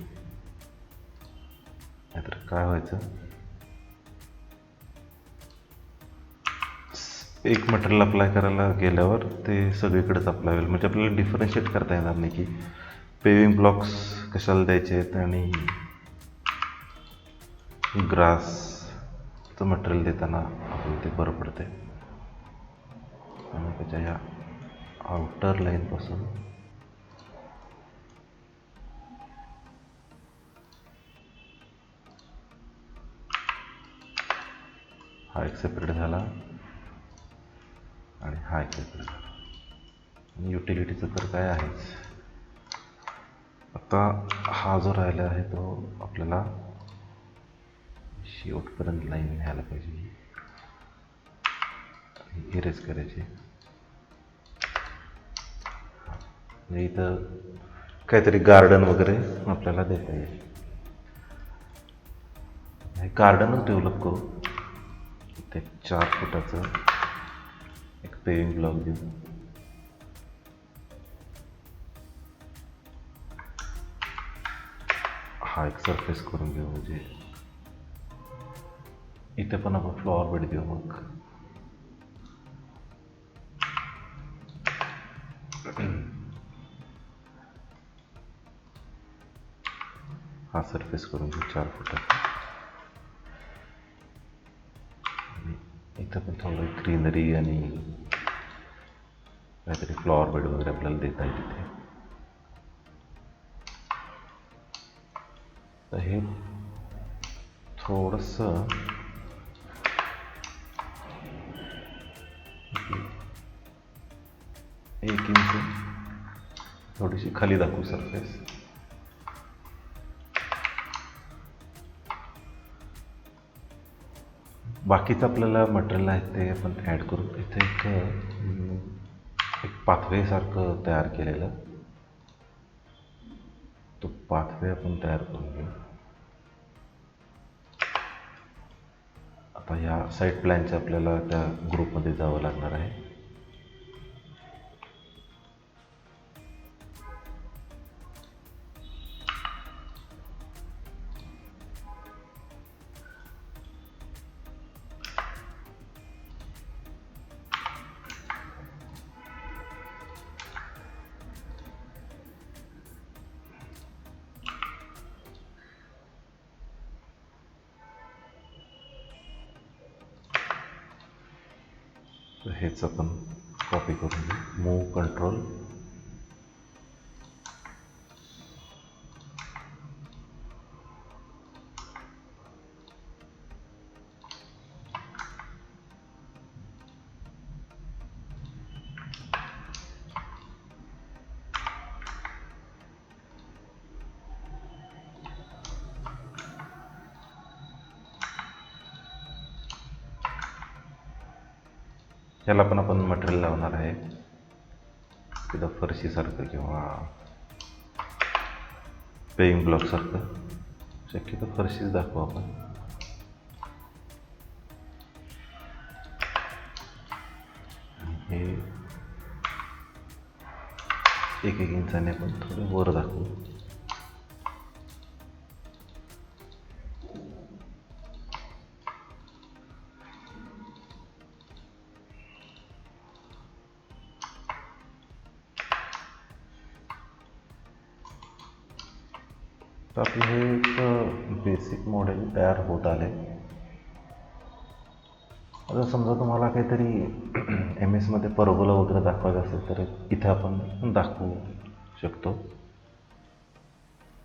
नाहीतर काय व्हायचं, एक मटेरियल अप्लाय करायला गेल्यावर ते सगळीकडेच अप्लाय होईल. म्हणजे आपल्याला डिफरन्शिएट करता येणार नाही की पेविंग ब्लॉक्स कशाला द्यायचे आहेत आणि ग्रासचं मटेरियल देताना आपल्याला ते बरं पडते. आणि त्याच्या ह्या आउटर लाईनपासून हा एक सेपरेट झाला आणि हा एक सेपरेट झाला. आणि युटिलिटीचं तर काय आहेच. आता हा जो राहिला आहे तो आपल्याला शेवटपर्यंत लाईन न्यायला पाहिजे, इरेज करायची. म्हणजे इथं काहीतरी गार्डन वगैरे आपल्याला देता येईल. हे गार्डनच डेव्हलप करू. ते 4 फुटाचं एक पेविंग ब्लॉक देऊ. हा एक सरफेस करून घेऊ. म्हणजे इथे पण आपण फ्लॉवर बेड देऊ. मग हा सरफेस करून घेऊ 4 फुटाचा. आणि इथं पण थोडं ग्रीनरी आणि काहीतरी फ्लॉवर बेड वगैरे आपल्याला देता येईल तिथे. तर हे थोडंसं 1 इंच थोडीशी खाली दाखवू सरफेस. बाकीचं आपल्याला मटेरियल आहे ते आपण ॲड करू. इथे एक पाथवे सारखं तयार केलेलं, तो पाथवे आपण तयार करून घेऊ. आता ह्या साईड प्लॅनचे आपल्याला त्या ग्रुपमध्ये जावं लागणार आहे. तर हेच आपण कॉपी करून घेऊ. मूव कंट्रोल ह्याला पण आपण मटेरियल लावणार आहे. तिथं फरशीसारखं किंवा पेइंग ब्लॉकसारखं, शक्यतो फरशीच दाखवू आपण. हे 1-1 इंचाने आपण थोडं वर दाखवू. तर आपलं हे एक बेसिक मॉडेल तयार होत आले. आता समजा तुम्हाला काहीतरी MS-मध्ये परगोला वगैरे दाखवायचं असेल तर इथे आपण दाखवू शकतो.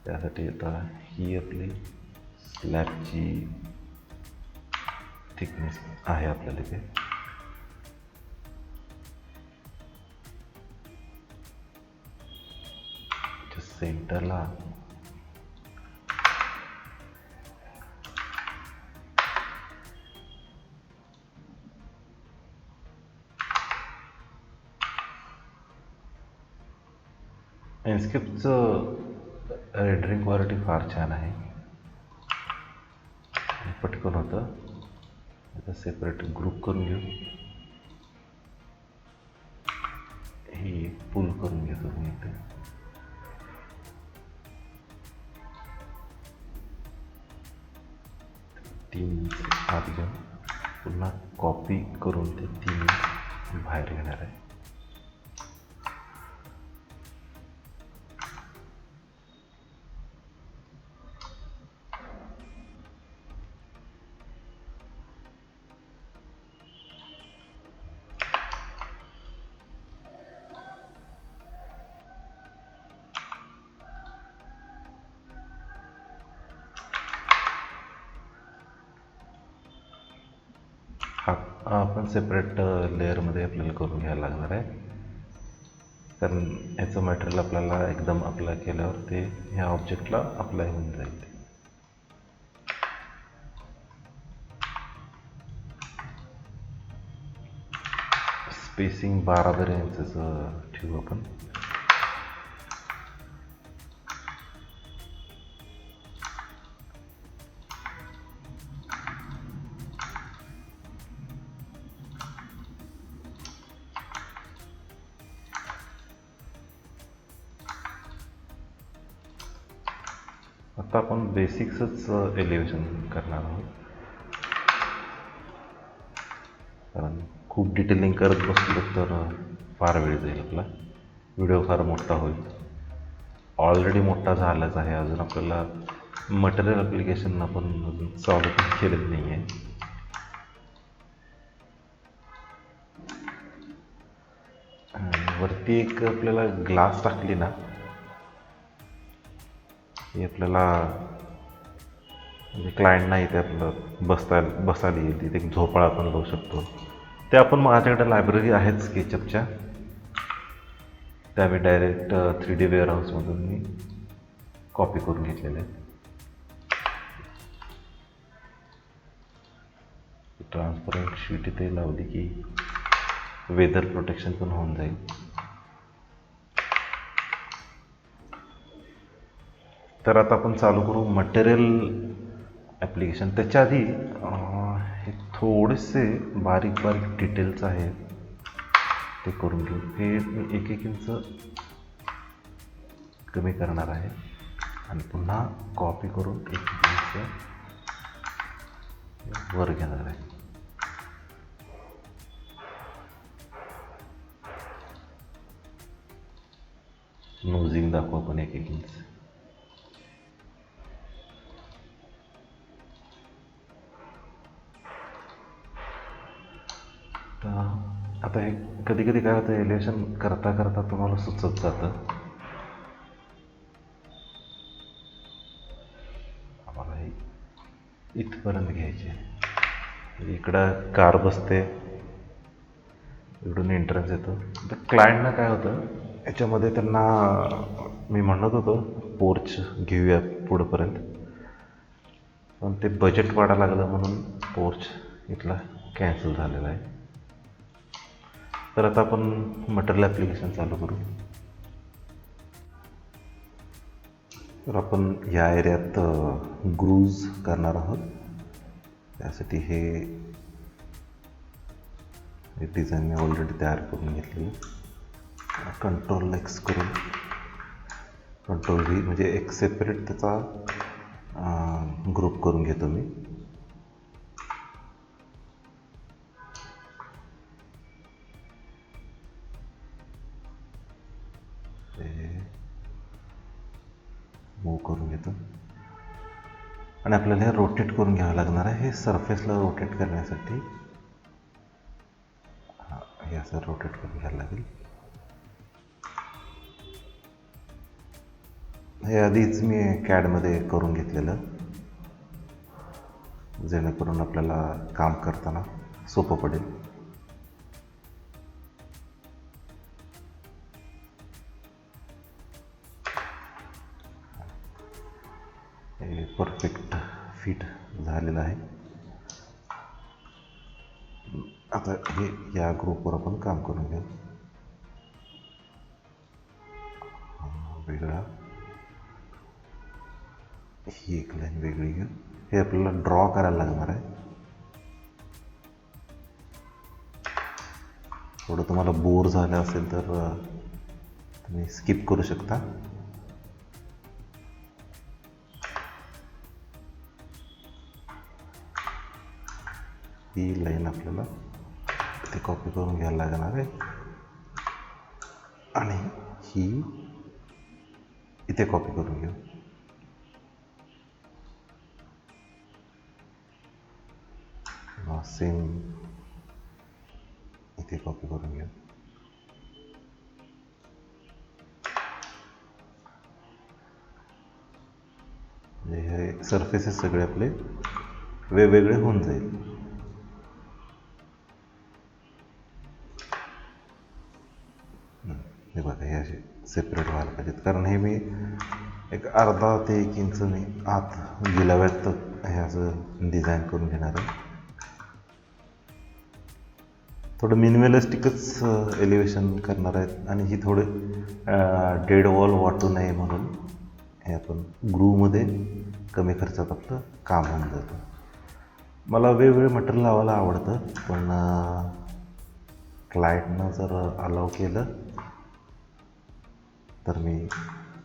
त्यासाठी आता ही आपली स्लॅबची थिकनेस आहे आपल्याला इथे. सेंटरला इन्स्क्रिप्टचं रेंडरिंग क्वालिटी फार छान आहे, पटकन होतं. आता सेपरेट ग्रुप करून घेऊ. ही पुल करून घेतो मी इथे. तीन आत घेऊन पुन्हा कॉपी करून ते 3 बाहेर घेणार आहे. हा आपण सेपरेट लेअरमध्ये आपल्याला करून घ्यायला लागणार आहे, कारण याचं मटेरियल आपल्याला एकदम अप्लाय केल्यावर ते ह्या ऑब्जेक्टला अप्लाय होऊन जाईल. स्पेसिंग 12 इंचचं ठेवू आपण. आता आपण बेसिक्सच एलिव्हेशन करणार आहोत, कारण खूप डिटेलिंग करत बसलो तर फार वेळ जाईल आपला, व्हिडिओ फार मोठा होईल. ऑलरेडी मोठा झालाच आहे, अजून आपल्याला मटेरियल ॲप्लिकेशन आपण अजून चालू केलेलं नाही आहे. वरती एक आपल्याला ग्लास टाकली ना, ही आपल्याला म्हणजे क्लायंटना इथे आपलं बसायला येईल, तिथे एक झोपाळा आपण लावू शकतो. ते आपण माझ्याकडे लायब्ररी आहेत स्केचअपच्या, त्या मी डायरेक्ट 3D वेअरहाऊसमधून मी कॉपी करून घेतलेले आहेत. ट्रान्सपरंट शीट इथे लावली की वेदर प्रोटेक्शन पण होऊन जाईल. तर आता आपण चालू करू मटेरियल ॲप्लिकेशन. त्याच्या आधी हे थोडेसे बारीक डिटेल्स आहेत ते करून घेऊ. हे मी 1 इंच कमी करणार आहे आणि पुन्हा कॉपी करून 1 इंच वर घेणार आहे. नोझिंग दाखवू आपण 1 इंच. आता हे कधी कधी काय होतं, एलिव्हेशन करता करता तुम्हाला सुचत जातं. आम्हाला हे इथपर्यंत घ्यायचे. इकडं कार बसते, इकडून एंट्रन्स येतो. तर क्लायंटना काय होतं, याच्यामध्ये त्यांना मी म्हणत होतो पोर्च घेऊया पुढंपर्यंत, पण ते बजेट वाढायला लागलं म्हणून पोर्च इथला कॅन्सल झालेला आहे. तर आता आपण मटेरियल ॲप्लिकेशन चालू करू. तर आपण या एरियात ग्रूज करणार आहोत. त्यासाठी हे डिझाईन मी ऑलरेडी तयार करून घेतली. कंट्रोल X करून कंट्रोल V म्हणजे एक सेपरेट त्याचा ग्रुप करून घेतो मी. मूव करून घेतो आणि आपल्याला हे रोटेट करून घ्यावं लागणार आहे. हे सरफेसला रोटेट करण्यासाठी हे असं रोटेट करून घ्यायला लागेल. हे आधीच मी कॅडमध्ये करून घेतलेलं, जेणेकरून आपल्याला काम करताना सोपं पडेल. हे परफेक्ट फिट झालेलं आहे. आता हे या ग्रुपवर आपण काम करून घेऊ. वेगळा ही एक लाईन वेगळी घेऊ. हे आपल्याला ड्रॉ करायला लागणार आहे. थोडं तुम्हाला बोर झालं असेल तर तुम्ही स्किप करू शकता. ही लाईन आपल्याला ते कॉपी करून घ्यायला लागणार आहे आणि ही इथे कॉपी करून घेऊ. सेम इथे कॉपी करून घेऊ. म्हणजे हे सरफेसेस सगळे आपले वेगवेगळे होऊन जाईल. हे बघा, हे असे सेपरेट व्हायला पाहिजेत, कारण हे मी एक अर्धा ते 1 इंच मी आत गिलाव्यात हे असं डिझाईन करून घेणार आहे. थोडं मिनिमलिस्टिकच एलिव्हेशन करणार आहेत आणि ही थोडे डेड वॉल वाटू नये म्हणून हे आपण ग्रूमध्ये कमी खर्चात आपलं काम होऊन जातं. मला वेगवेगळे मटेरियल लावायला आवडतं, पण क्लायंटनं जर अलाव केलं तर मी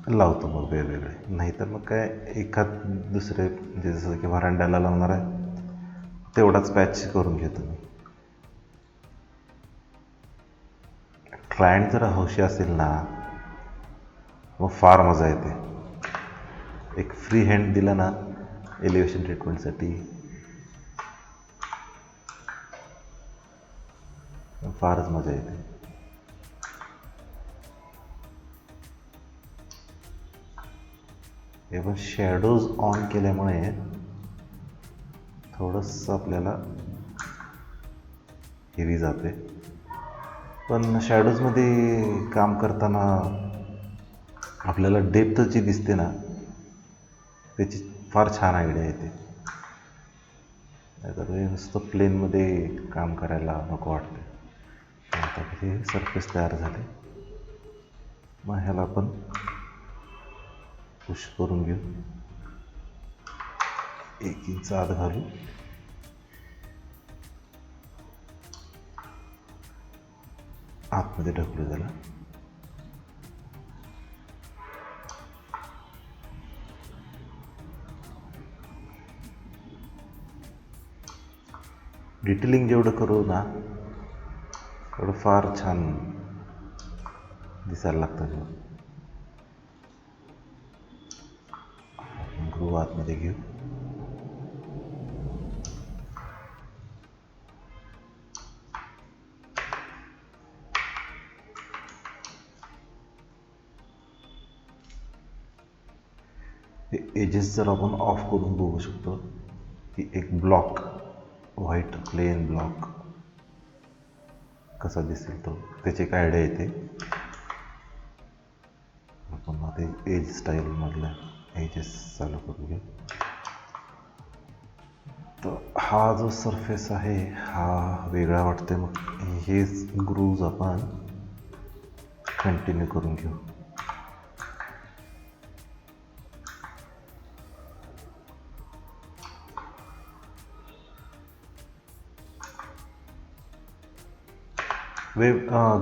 लावतो मग वेगवेगळे. नाहीतर मग काय एखाद दुसरे म्हणजे जसं की व्हरांड्याला लावणार आहे तेवढाच पॅच करून घेतो मी. क्लायंट जर हौशी असेल ना, मग फार मजा येते. एक फ्री हँड दिला ना एलिव्हेशन ट्रीटमेंटसाठी, फारच मजा येते. हे पण शॅडोज ऑन केल्यामुळे थोडंसं आपल्याला हेवी जाते, पण शॅडोजमध्ये काम करताना आपल्याला डेप्थ जी दिसते ना त्याची फार छान आयडिया येते. नाहीतर हे नुसतं प्लेनमध्ये काम करायला नको वाटते. आता हे सरफेस तयार झाले, मग ह्याला आपण पुश करून घेऊ, 1 इंच आत घालू. आतमध्ये ढकलू त्याला. डिटेलिंग जेवढं करू ना तेवढं फार छान दिसायला लागतं. ग्रू आतमध्ये घेऊ. हे एजेस जर आपण ऑफ करून बघू शकतो की एक ब्लॉक, व्हाईट प्लेन ब्लॉक कसा दिसेल तो, त्याची एक आयडिया येते. आपण आता एज स्टाईलमधल्या एजेस चालू करू घ्या. तर हा जो सरफेस आहे हा वेगळा वाटते, मग हेच ग्रूव्ज आपण कंटिन्यू करून घेऊ.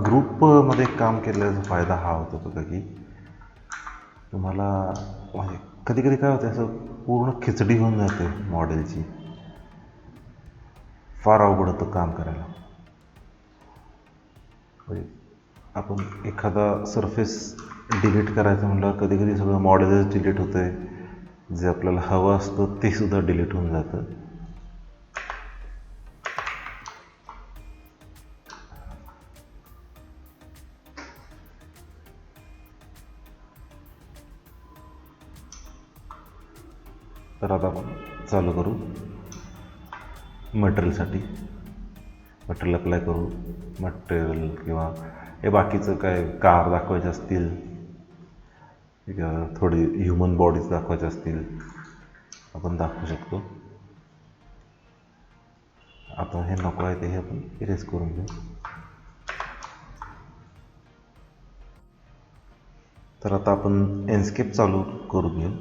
ग्रुपमध्ये काम केल्याचा फायदा हा होतो बघा की तुम्हाला म्हणजे कधी कधी काय होतं, असं पूर्ण खिचडी होऊन जाते मॉडेलची, फार अवघड होतं काम करायला. आपण एखादा सरफेस डिलीट करायचं म्हटलं कधी कधी सगळं मॉडेलच डिलीट होतं आहे, जे आपल्याला हवं असतं ते सुद्धा डिलीट होऊन जातं. तर आता आपण चालू करू. मटेरियलसाठी मटेरियल अप्लाय करू. मटेरियल किंवा हे बाकीचं काय कार दाखवायचे असतील, थोडी ह्युमन बॉडीज दाखवायचे असतील आपण दाखवू शकतो. आता हे नको आहे ते हे आपण इरेज करून घेऊ. तर आता आपण एन्स्केप चालू करून घेऊ.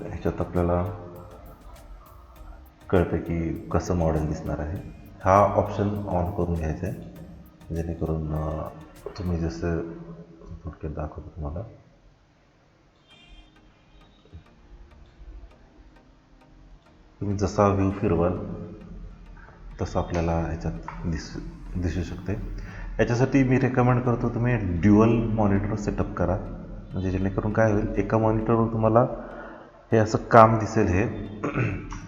ह्याच्यात आपल्याला कळतं की कसं मॉडेल दिसणार आहे. हा ऑप्शन ऑन करून घ्यायचा आहे, जेणेकरून तुम्ही जसं थोडक्यात दाखवतो तुम्हाला, तुम्ही जसा व्ह्यू फिरवाल तसं आपल्याला ह्याच्यात दिसू शकते. याच्यासाठी मी रेकमेंड करतो तुम्ही ड्युअल मॉनिटर सेटअप करा, म्हणजे जेणेकरून काय होईल, एका मॉनिटरवर तुम्हाला हे असं काम दिसेल हे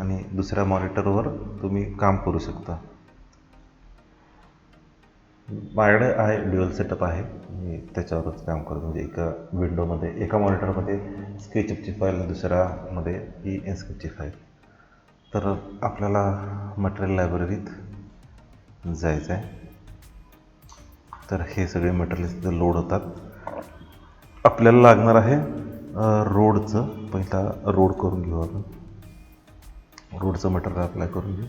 आणि दुसऱ्या मॉनिटरवर तुम्ही काम करू शकता. माझ्याकडे आहे ड्युअल सेटअप आहे, मी त्याच्यावरच काम करतो. म्हणजे एका विंडोमध्ये एका मॉनिटरमध्ये स्केचअपची फाईल, दुसऱ्यामध्ये ही एन्स्केपची फाईल. तर आपल्याला मटेरियल लायब्ररीत जायचं आहे. तर हे सगळे मटेरियल्स तिथं लोड होतात. आपल्याला लागणार आहे रोडचं. पहिला रोड करून घेऊ आपण. रोडचं मटेरियल अप्लाय करून घेऊ.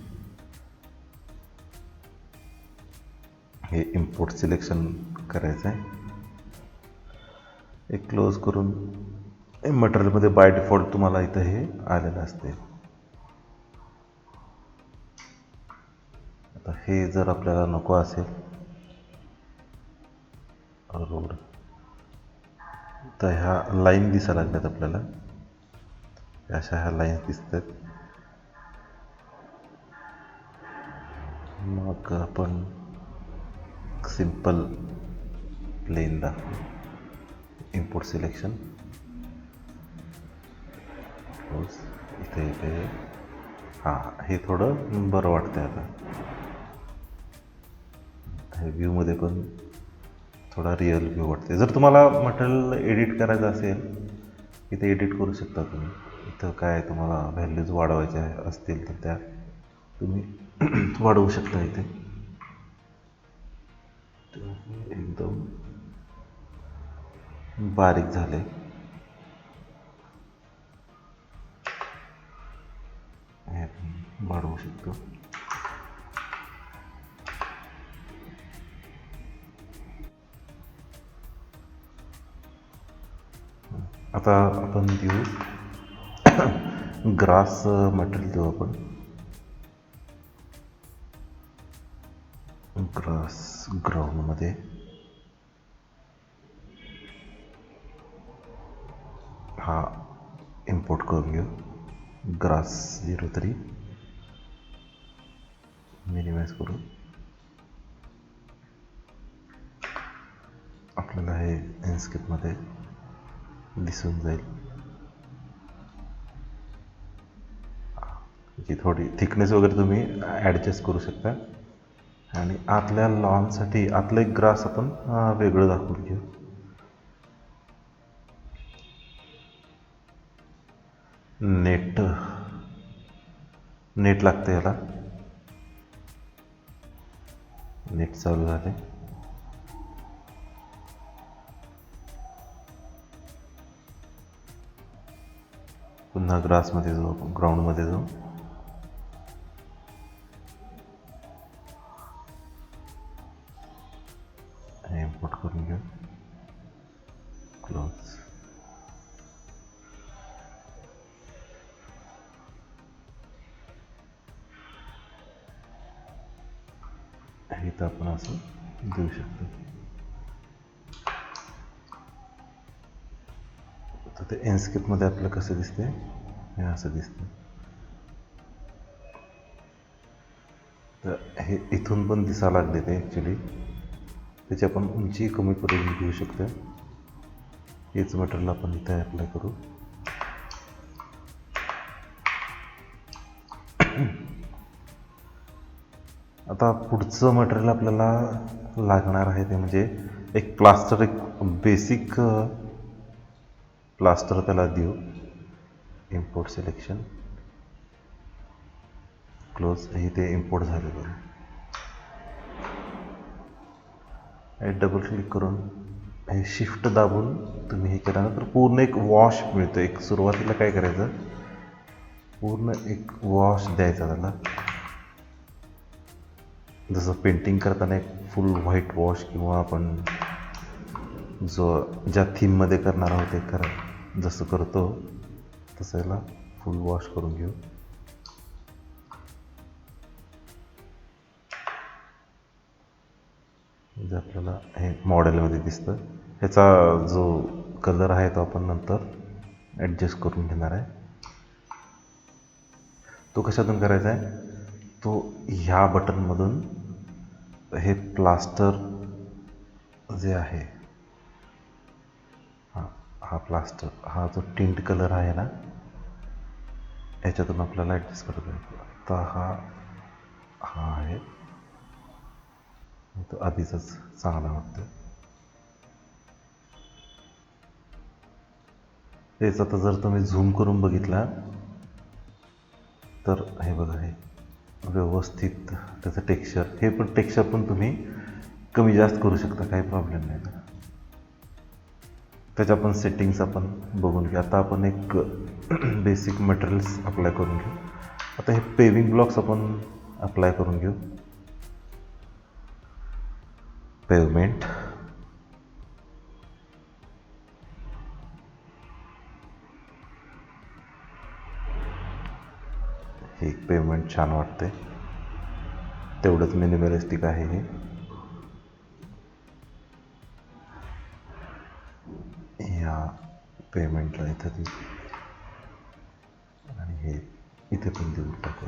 हे इम्पोर्ट सिलेक्शन करायचं आहे. एक क्लोज करून मटेरियलमध्ये बाय डिफॉल्ट तुम्हाला इथं हे आलेलं असते. आता हे जर आपल्याला नको असेल रोड, तर ह्या लाईन दिसायला लागल्यात आपल्याला, अशा ह्या लाईन्स दिसतात. मग आपण सिंपल प्लेन दाखवू. Import selection, close. इथे हां, हे थोडं बरं वाटतंय. आता हे व्ह्यूमध्ये पण थोडा रिअल व्ह्यू वाटते. जर तुम्हाला मटेरियल एडिट करायचं असेल, इथे एडिट करू शकता तुम्ही. इथं काय तुम्हाला व्हॅल्यूज वाढवायच्या असतील तर त्या तुम्ही वाढवू शकता. इथे एकदम बारीक झाले. हे आपण वाढवू शकतो. आता आपण देऊ ग्रास मटेरियल देऊ आपण. ग्रास ग्राउंडमध्ये हा इम्पोर्ट करून घेऊ. ग्रास 03 मिनिमाइज करू. आपल्याला हे लँडस्केपमध्ये दिसून जाईल. की थोडी थिकनेस वगैरे तुम्ही ॲडजस्ट करू शकता. आणि आतल्या लॉनसाठी आतलं एक ग्रास आपण वेगळं दाखवून घेऊ. नेट लागतं याला. नेट चालू झाले. पुन्हा ग्रासमध्ये जाऊ, आपण ग्राउंडमध्ये जाऊ. इम्पोर्ट करून घेऊ. क्लोज. इथं आपण असं देऊ शकतो. तर ते लँडस्केपमध्ये आपल्याला कसं दिसते, हे असं दिसतं. तर हे इथून पण दिसायला लागले ते ॲक्च्युली. त्याची आपण उंची कमी करून घेऊ शकतो. हेच मटेरियल आपण इथे अप्लाय करू. आता पुढचं मटेरियल आपल्याला लागणार आहे ते म्हणजे एक प्लास्टर, एक बेसिक प्लास्टर त्याला देऊ. Import selection, close. हे ते इम्पोर्ट झालेलं आहे. डबल क्लिक करून हे शिफ्ट दाबून तुम्ही हे केल्यानंतर पूर्ण एक वॉश मिळतो. एक सुरुवातीला काय करायचं, पूर्ण एक वॉश द्यायचा त्याला. जसं पेंटिंग करताना एक फुल व्हाईट वॉश, किंवा आपण ज्या थीममध्ये करणार आहोत ते जसं करतो तसं याला फुल वॉश करून घेऊ. म्हणजे आपल्याला हे मॉडेलमध्ये दिसतं. ह्याचा जो कलर आहे तो आपण नंतर ॲडजस्ट करून घेणार आहे. तो कशातून करायचा आहे, तो ह्या बटनमधून हे प्लास्टर जे आहे, हा प्लास्टर, हा जो टिंट कलर आहे ना, याच्यातून आपल्याला ॲडजस्ट करता येतो. आता हा आहे तो आधीच चांगला वाटतं. तेच आता जर तुम्ही झूम करून बघितला तर हे बघा, हे व्यवस्थित त्याचं टेक्स्चर, हे पण टेक्स्चर पण तुम्ही कमी जास्त करू शकता, काही प्रॉब्लेम नाही. त्याच्या पण सेटिंग्स आपण बघून घेऊ. आता आपण एक बेसिक मटेरियल्स अप्लाय करून घेऊ. आता हे पेविंग ब्लॉक्स आपण अप्लाय करून घेऊ. पेवमेंट, हे पेवमेंट छान वाटते. तेवढंच मिनिमलिस्टिक आहे हे. ह्या पेमेंटला इथं देऊ आणि हे इथे पण देऊ टाकू.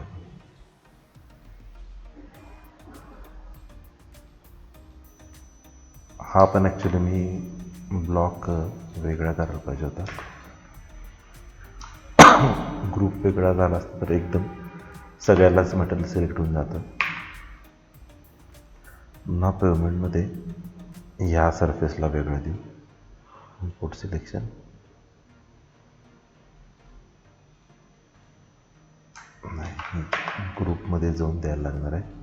हा पण ॲक्च्युली मी ब्लॉक वेगळा करायला पाहिजे होता. ग्रुप वेगळा झाला असता तर एकदम सगळ्यालाच मटेरियल सिलेक्ट होऊन जातं. पुन्हा पेमेंटमध्ये ह्या सरफेसला वेगळं देऊ. इम्पोर्ट सिलेक्शन नाही, ग्रुपमध्ये जाऊन द्यायला लागणार आहे.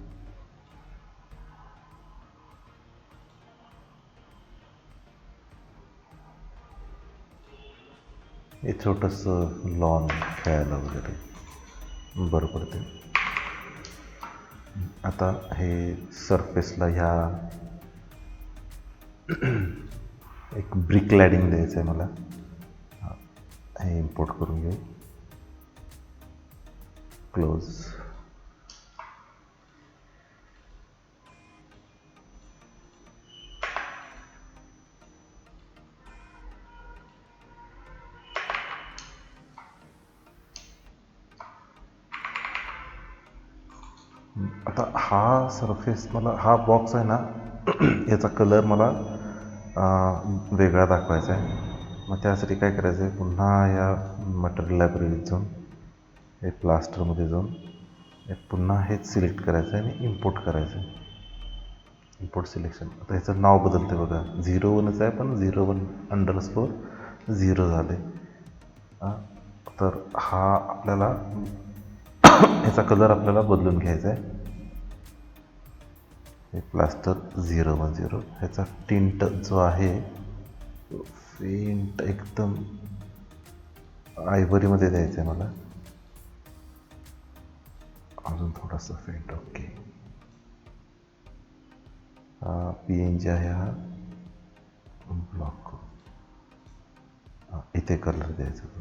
हे छोटंसं लॉन खेळायला वगैरे बरं पडते. आता हे सरफेसला ह्या एक ब्रिक लॅडिंग द्यायचं आहे मला. हे इम्पोर्ट करून घेऊ. क्लोज. आता हा सरफेस मला, हा बॉक्स आहे ना, याचा कलर मला वेगळा दाखवायचा आहे. मग त्यासाठी काय करायचं आहे, पुन्हा या मटेरियल लायब्ररीत जाऊन हे प्लास्टरमध्ये जाऊन पुन्हा हेच सिलेक्ट करायचं आहे आणि इम्पोर्ट करायचं आहे. Import selection. आता ह्याचं नाव बदलते बघा, 01च आहे पण 01_0 झाले. तर हा आपल्याला ह्याचा कलर आपल्याला बदलून घ्यायचा आहे. हे प्लास्टर 010. ह्याचा टिंट जो आहे फेंट एकदम आयव्हरीमध्ये द्यायचं आहे मला. अजून थोडासा फेंट. ओके. PNG आहे हा ब्लॉक. इथे कलर द्यायचा तो.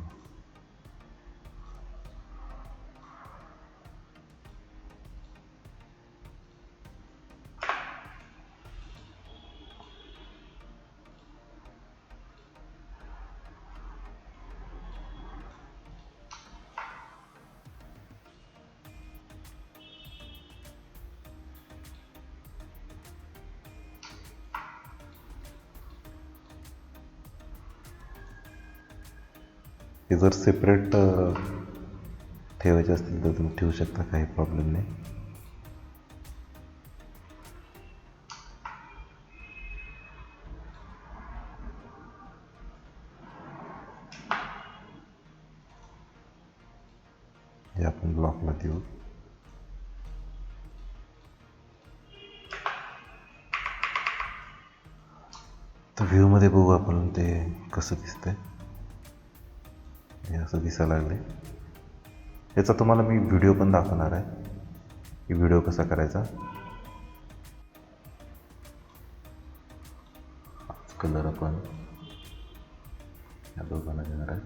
हे जर सेपरेट ठेवायचे असतील तर तुम्ही ठेवू शकता, काही प्रॉब्लेम नाही. हे आपण ब्लॉकला देऊ. तर व्ह्यूमध्ये बघू आपण ते कसं दिसतंय. हे असं दिसायला लागले. याचा तुम्हाला मी व्हिडिओ पण दाखवणार आहे की व्हिडिओ कसा करायचा. कलर आपण या दोघांना देणार आहे.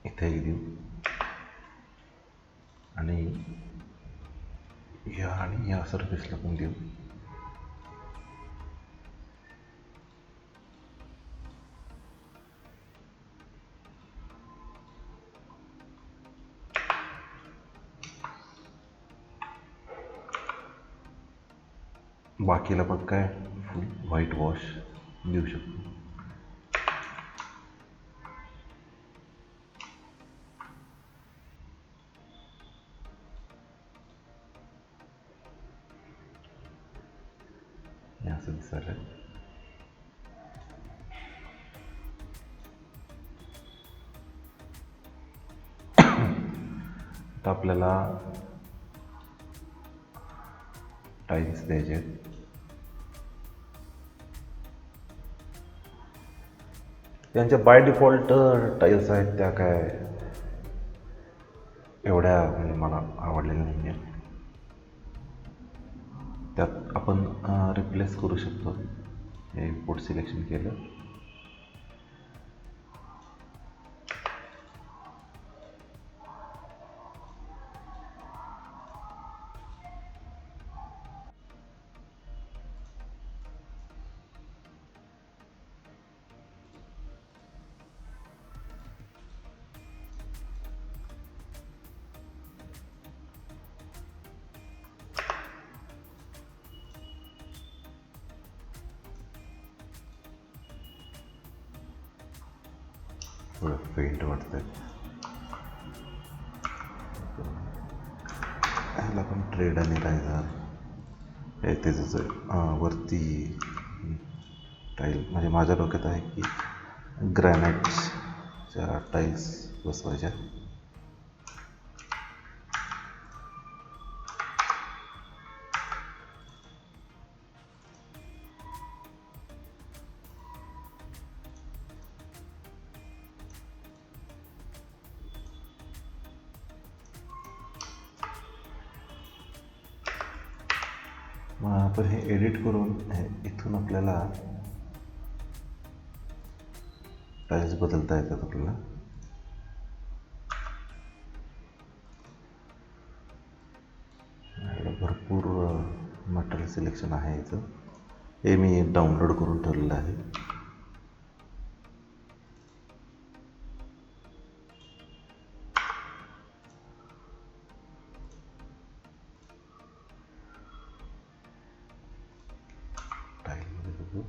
इथे देऊ आणि या सरफेसला पण देऊ. बाकीला पण काय फुल व्हाईट वॉश देऊ शकतो. असं दिसायला. तर आपल्याला टाईल्स द्यायचे आहेत. त्यांच्या बाय डिफॉल्ट टाईल्स आहेत त्या काय एवढ्या म्हणजे मला आवडलेल्या नाही आहेत. त्यात आपण रिप्लेस करू शकतो. हे इम्पोर्ट सिलेक्शन केलं. थोडं फेंट वाटतंय. ह्याला पण ट्रेड आणि रायझर हे त्याच वरती टाईल म्हणजे माझ्या डोक्यात आहे की ग्रॅनाइटच्या टाईल्स बसवायच्या. मग आपण हे एडिट करून इथून आपल्याला टाईल्स बदलता येतात. आपल्याला भरपूर मटेरियल सिलेक्शन आहे इथं. हे मी डाउनलोड करून ठेवलेलं आहे. टाईलमध्ये बघू.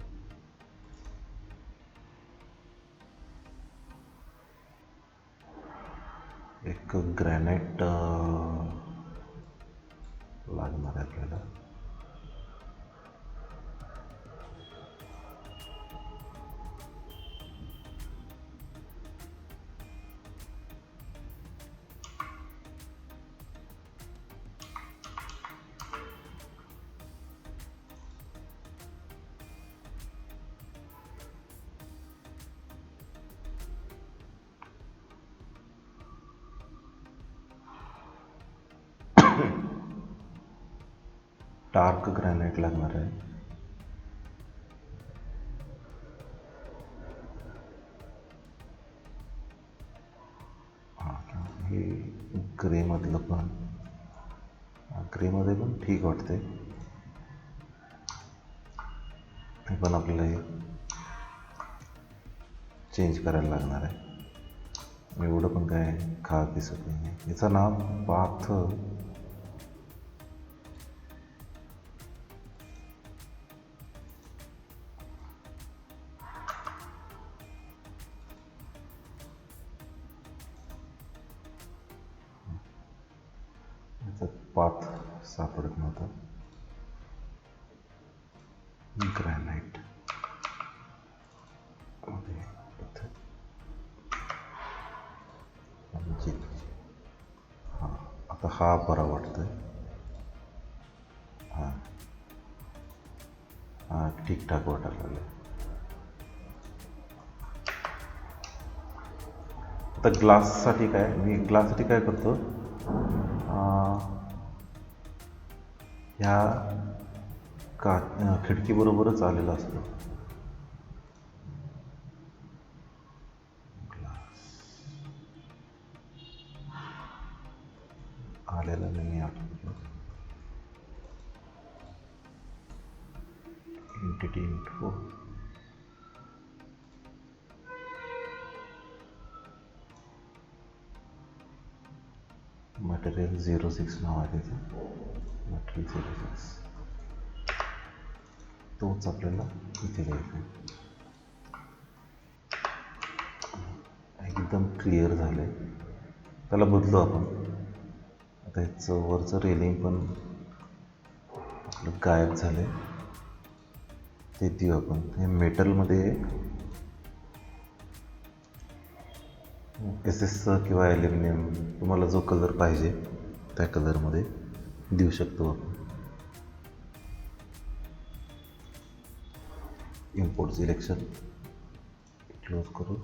एक ग्रॅनाइट लागणार आहे आपल्याला. डार्क ग्रॅनाइट लागणार आहे. हे ग्रेमधलं पण ग्रेमध्ये पण ठीक वाटते. हे पण आपल्याला हे चेंज करायला लागणार आहे. एवढं पण काय खास दिसत नाही. याचं नाव पाथ पाथ सापडत नव्हता. ग्रॅनाइट हां, आता हा बरा वाटतोय. हां हां, ठीकठाक वाटायला लागलं. आता ग्लाससाठी काय करतो, ह्या खिडकीबरोबरच आलेला असतो ग्लास. आलेला नाही आठवलं. एंटिटी इन्फो मटेरियल 06 नाव आहे त्याचं. मटेरियल 06 तोच आपल्याला इथे घ्यायचा. एकदम क्लिअर झालंय. त्याला बदलू आपण. आता ह्याचं वरचं रेलिंग पण आपलं गायब झालंय, ते देऊ आपण. हे मेटलमध्ये SS किंवा ॲल्युमिनियम तुम्हाला जो कलर पाहिजे त्या कलरमध्ये देऊ शकतो आपण. इम्पोर्ट सिलेक्शन क्लोज करू.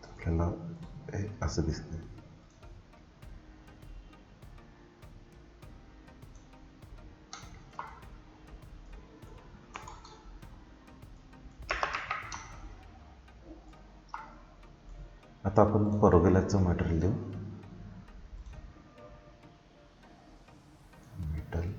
आपल्याला हे असं दिसतंय. आता आपण परगोल्याचं मटेरियल देऊ. मेटल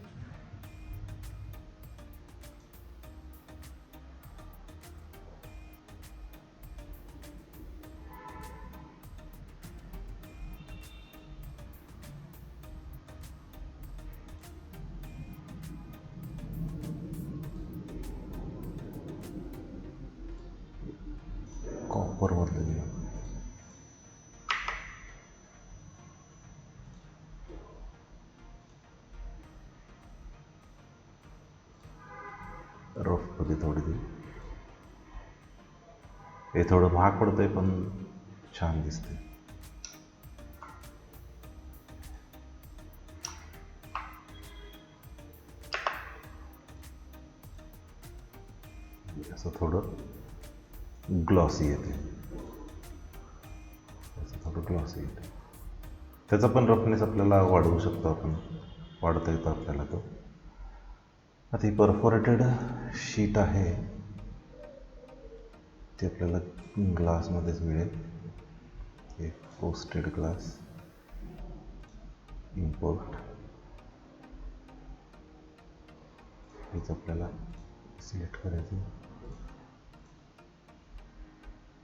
कॉपरमधलं दिलं. रफमध्ये थोडी दिली. हे थोडं महाग पडतंय पण छान दिसते. असं थोडं ग्लॉसी येते, असं थोडं ग्लॉसी येते. त्याचा पण रफनेस आपल्याला वाढवू शकतो आपण, वाढवता येतो आपल्याला तो. आता ही परफोरेटेड शीट आहे ती आपल्याला ग्लासमध्येच मिळेल. हे पोस्टेड ग्लास इम्पोर्ट, हेच आपल्याला सिलेक्ट करायचं.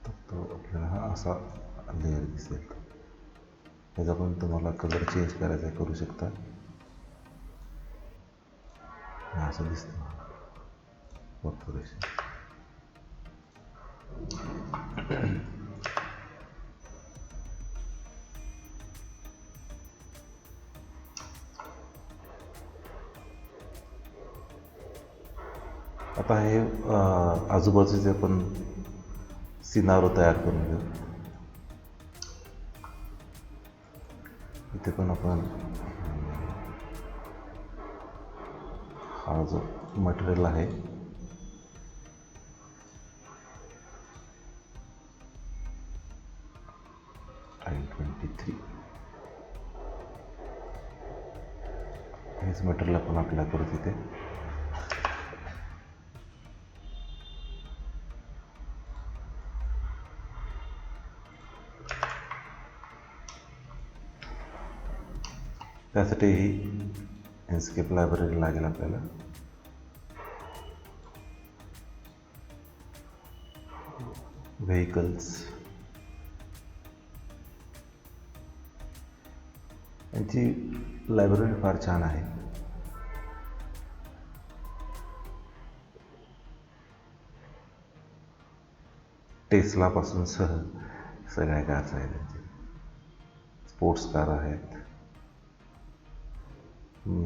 तर तो आपल्याला हा असा लेअर दिसेल. त्याचा पण तुम्हाला कलर चेंज करायचा आहे, करू शकता. असं दिसतं परफोरेशन. आता हे आजूबाजूचे आपण सिनारो तयार करून घेऊ. इथे पण आपण हा जो मटेरियल आहे I-23 हेच मटेरियल आपण अप्लाय करू तिथे. त्यासाठी ही इन्स्केप लायब्ररी लागेल आपल्याला. व्हेकल्स, यांची लायब्ररी फार छान आहे. टेस्लापासून सगळ्या कार्स आहेत त्यांचे. स्पोर्ट्स कार आहेत,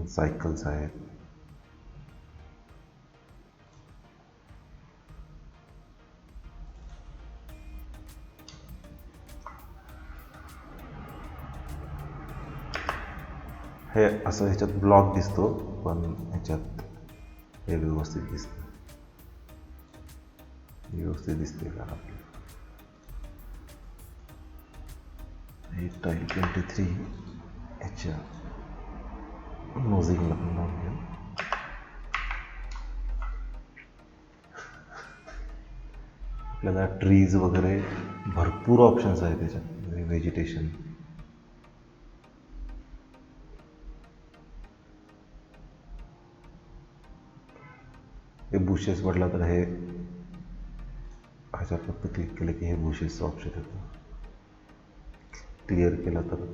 सायकल्स आहेत. हे असं ह्याच्यात ब्लॉक दिसतो, पण ह्याच्यात हे व्यवस्थित दिसतं, व्यवस्थित दिसते का आपल्याला. हे I-23 ह्याच्या नोझिंगला पण लावून घेऊ. आपल्याला ट्रीज वगैरे भरपूर ऑप्शन्स आहेत त्याच्यात. व्हेजिटेशन, हे बुशेस म्हटलं तर हे ह्याच्यात फक्त क्लिक केलं की हे बुशेसचं ऑप्शन येतं. क्लिअर केलं तर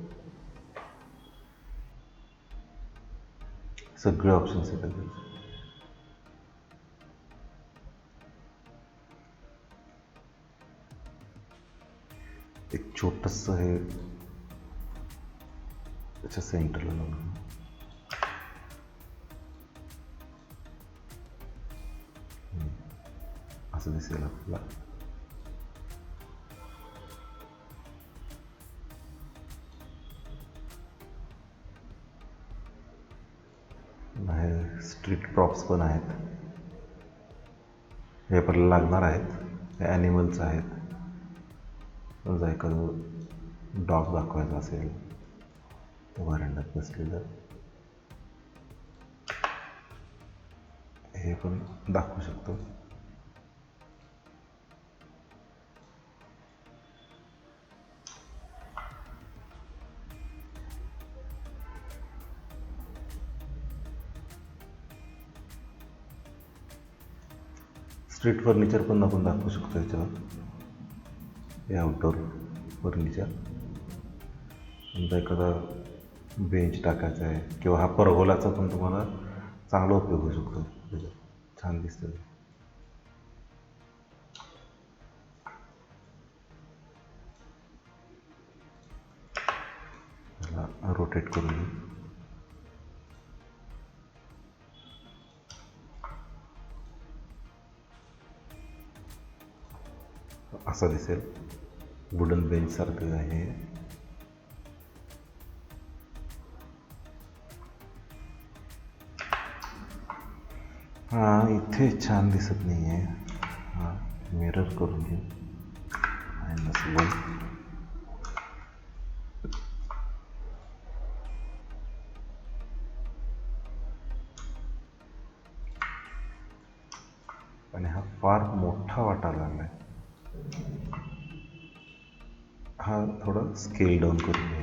सगळे ऑप्शन्स येतात त्याचे. एक छोटंसं हे त्याच्या सेंटरला लावून असं दिसेल आपल्याला. बाहेर स्ट्रीट प्रॉप्स पण आहेत, हे आपल्याला लागणार आहेत. हे ॲनिमल्स आहेत. समजा एखादं डॉग दाखवायचा असेल तर व्हरांड्यात बसलेलं हे पण दाखवू शकतो. स्ट्रीट फर्निचर पण आपण दाखवू शकतो याच्यावर. हे आउटडोर फर्निचर, समजा एखादा बेंच टाकायचा आहे किंवा हा परगोलाचा पण तुम्हाला चांगला उपयोग होऊ शकतो. छान दिसतं. रोटेट करून घेऊ. असं दिसेल, वुडन बेंच सारखं आहे. इथे छान दिसत नाही आहे. मिरर करून घेऊ. आणि हा फार मोठा वाटायला लागलाय. हा थोडं स्केल डाऊन करून घ्या.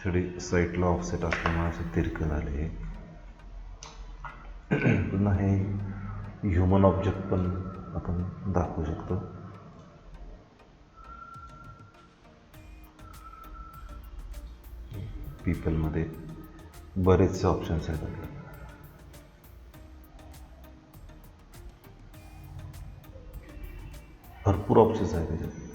थोडी साईडला ऑफसेट असल्यामुळे असं तिरकं झाले. पुन्हा हे ह्युमन ऑब्जेक्ट पण आपण दाखवू शकतो. पीपलमध्ये बरेचसे ऑप्शन्स आहेत आपल्याला. भरपूर ऑप्शन्स आहेत त्याच्यात.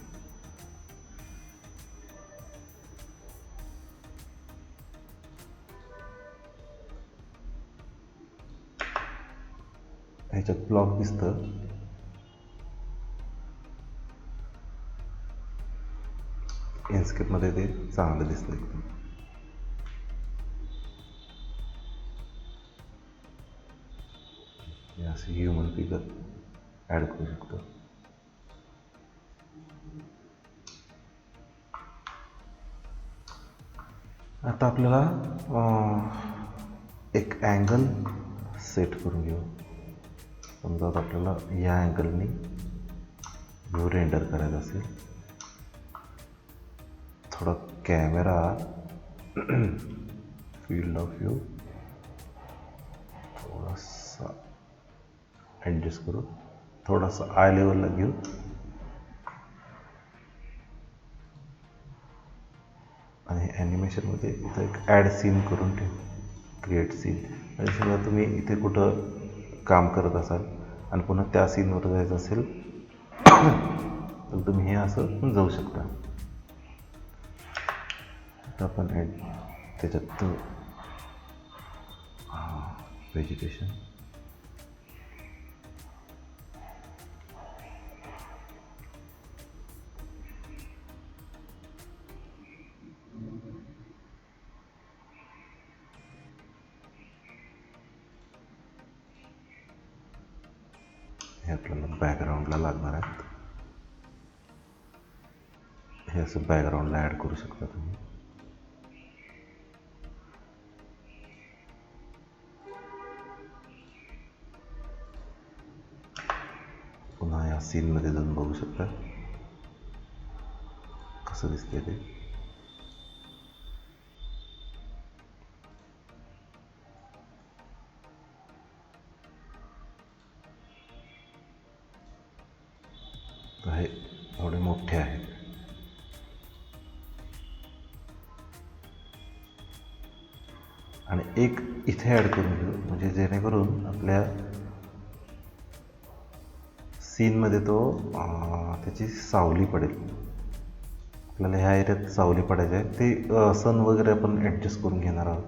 ह्याच्यात ब्लॉक दिसतं. इन्स्केपमध्ये ते चांगलं दिसतं एकदम. असे ह्युमन फिगर ॲड करू शकतो. आता आपल्याला एक अँगल सेट करून घेऊ. समजा आता आपल्याला या अँगलने व्ह्यू रेंडर करायचा असेल, थोडा कॅमेरा फील्ड ऑफ व्यू थोडासा ॲडजस्ट करू, थोडासा आय लेवलला घेऊ. आणि ॲनिमेशनमध्ये इथं एक ॲड सीन करून ठेवू, क्रिएट सीन. म्हणजे समजा तुम्ही इथे कुठं काम करत असाल आणि पुन्हा त्या सीनवर जायचं असेल तर तुम्ही हे असं जाऊ शकता. आता आपण त्याच्यात व्हेजिटेशन हे आपल्याला बॅकग्राऊंडला लागणार आहेत. हे असं बॅकग्राऊंडला ॲड करू शकता तुम्ही. पुन्हा या सीनमध्ये जाऊन बघू शकता कसं दिसतंय ते. हे थोडे मोठे आहेत. आणि एक इथे ॲड करून घेऊ, म्हणजे जेणेकरून आपल्या सीनमध्ये तो त्याची सावली पडेल. आपल्याला ह्या एरियात सावली पडायची आहे. ते सन वगैरे आपण ॲडजस्ट करून घेणार आहोत.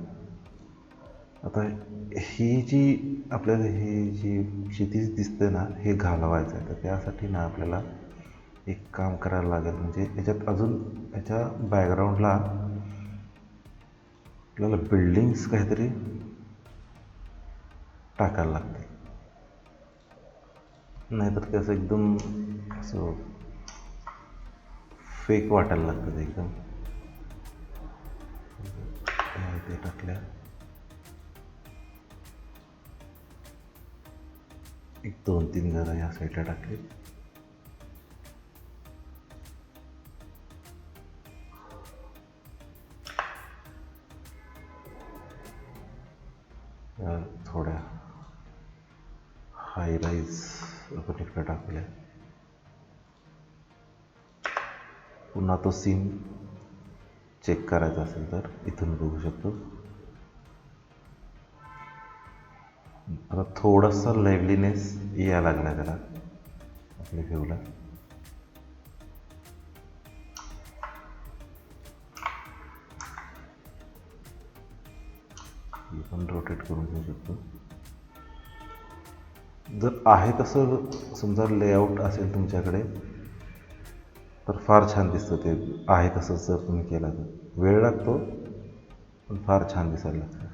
आता ही जी आपल्याला ही जी क्षितिज दिसते ना, हे घालवायचं आहे. तर त्यासाठी ना आपल्याला एक काम करायला लागेल, म्हणजे याच्यात अजून याच्या बॅकग्राऊंडला आपल्याला बिल्डिंग्स काहीतरी टाकायला लागते. नाहीतर ते असं एकदम असं फेक वाटायला लागतं ते एकदम. ते टाकल्या, एक 2-3 जरा या साईडला टाकले. थोड्या हाय राईज आपण इकडे टाकूया. पुन्हा तो सीन चेक करायचा असेल तर इथून बघू शकतो. आता थोडासा लाईव्हलीनेस यायला लागला त्याला आपल्या व्ह्यूला. हे पण रोटेट करून घेऊ शकतो. जर आहे तसं समजा लेआउट असेल तुमच्याकडे तर फार छान दिसतं ते. आहे तसंच जर तुम्ही केला तर वेळ लागतो पण फार छान दिसायला लागतं.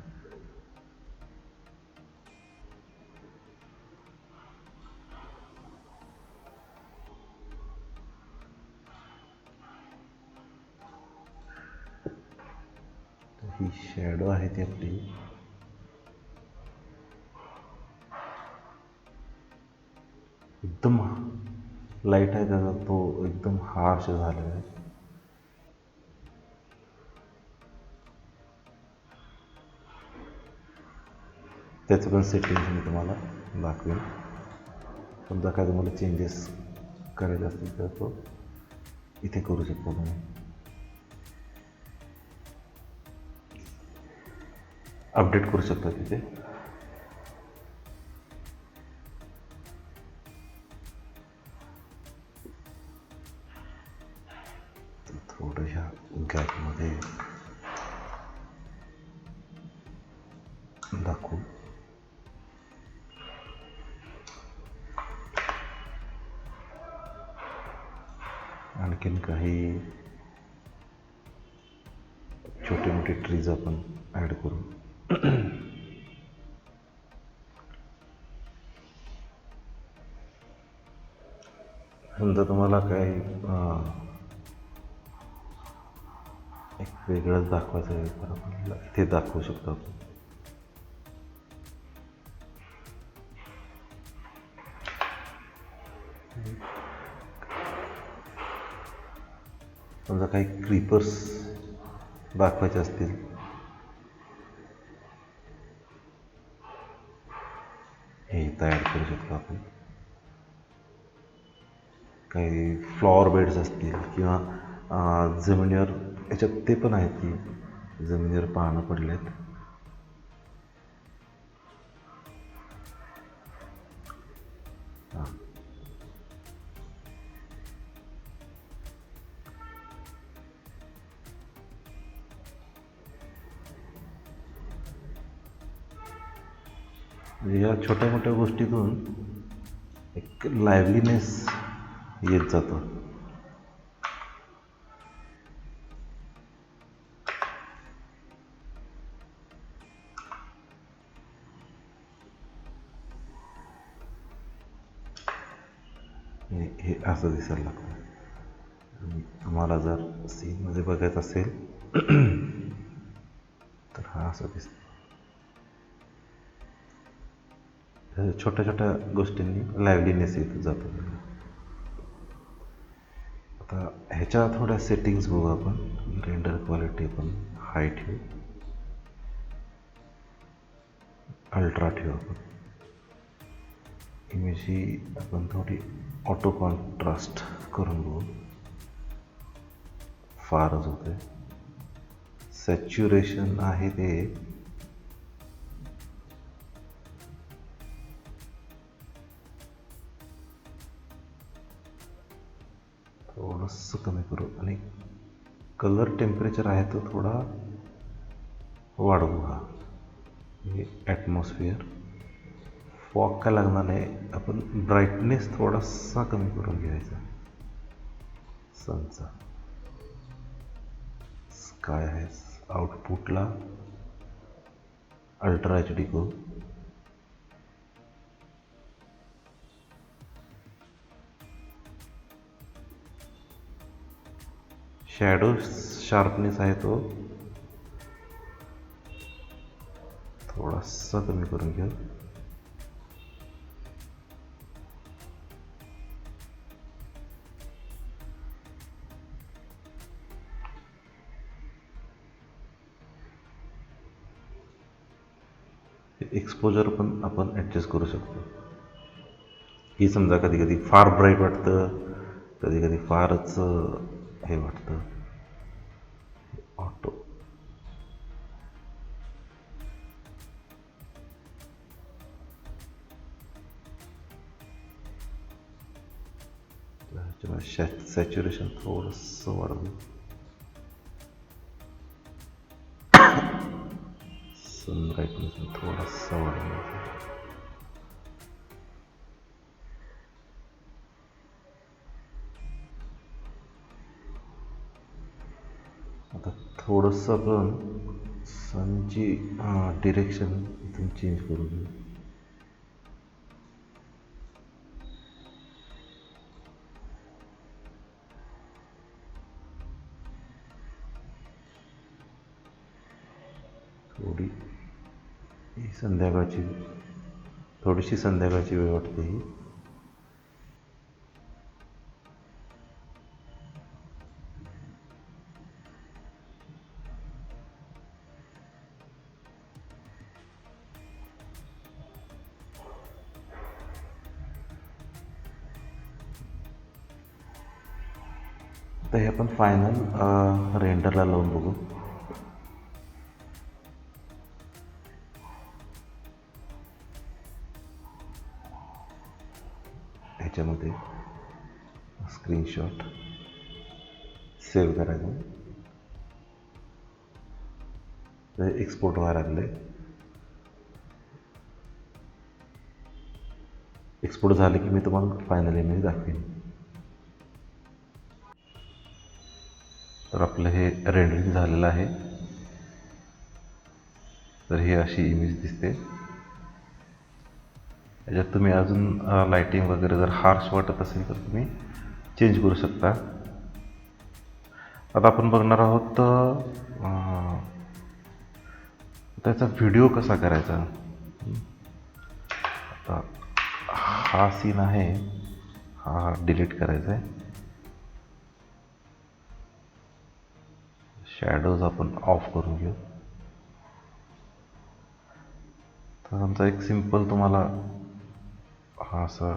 ही शॅडो आहे ती आपली एकदम लाईट आहे त्याचा, तो एकदम हार्श झालेला आहे. त्याचं पण सेटिंग्स मी तुम्हाला दाखवेन. समजा काय तुम्हाला चेंजेस करायचे असतील तर तो इथे करू शकता तुम्ही. अपडेट करू शकता तिथे. थोडं ह्या गॅपमध्ये दाखवू. आणखीन काही छोटे मोठे ट्रीज आपण ॲड करू. समजा तुम्हाला काही एक वेगळंच दाखवायचं आहे तर आपण इथे दाखवू शकतो आपण. समजा काही क्रीपर्स दाखवायचे असतील हे इथं ॲड करू शकतो आपण. काही फ्लॉवर बेड्स असतील किंवा जमिनीवर याच्यात ते पण आहेत की जमिनीवर पानं पडलेत. हां, म्हणजे या छोट्या मोठ्या गोष्टीतून एक लाईव्हलीनेस येत जातो. हे असं दिसायला लागतं. तुम्हाला जर सीनमध्ये बघायचं असेल तर हा असं दिसतं. छोट्या छोट्या गोष्टींनी लाईव्हलीनेस येत जातो. आता ह्याच्या थोड्या सेटिंग्स बघू आपण. रेंडर क्वालिटी आपण हाय ठेवू, अल्ट्रा ठेवू आपण. इमेज ही आपण थोडी ऑटो कॉन्ट्रास्ट करून बघू. फारच होते. सॅच्युरेशन आहे ते थोडंसं कमी करू आणि कलर टेम्परेचर आहे तो थोडा वाढवू. हा हे ॲटमॉस्फिअर फॉग काय लागणार नाही. आपण ब्राईटनेस थोडासा कमी करून घ्यायचा सनचा. काय आहे आउटपुटला अल्ट्रा एच डी करू. शॅडो शार्पनेस आहे तो थोडासा कमी करून घेऊ. एक्सपोजर पण आपण ॲडजस्ट करू शकतो. ही समजा कधी कधी फार ब्राईट वाटतं, कधी कधी फारच हे वाटतं. ऑटो सॅच्युरेशन थोडंसं वाढवू. सनब्राईटनेस थोडंसं वाढवू. आता थोडंसं आपण सनची डिरेक्शन इथून चेंज करू घेऊ. थोडीशी संध्याकाळची वेळ वाटते ही. तर हे आपण फायनल रेंडरला लावून बघू. ह्याच्यामध्ये स्क्रीनशॉट सेव्ह करायचं. तर एक्सपोर्ट व्हायला लागले. एक्सपोर्ट झाले की मी तुम्हाला फायनल इमेज दाखवेन. तर आपलं हे रेंडरिंग झालेलं आहे. तर ही अशी इमेज दिसते. याच्यात तुम्ही अजून लाइटिंग वगैरे जर हार्श वाटत असेल तर तुम्ही चेंज करू शकता. आता आपण बघणार आहोत त्याचा व्हिडिओ कसा करायचा. आता हा सीन आहे, हा डिलीट करायचा आहे. शॅडोज आपण ऑफ करून घेऊ. तर आमचा एक सिंपल तुम्हाला हा असा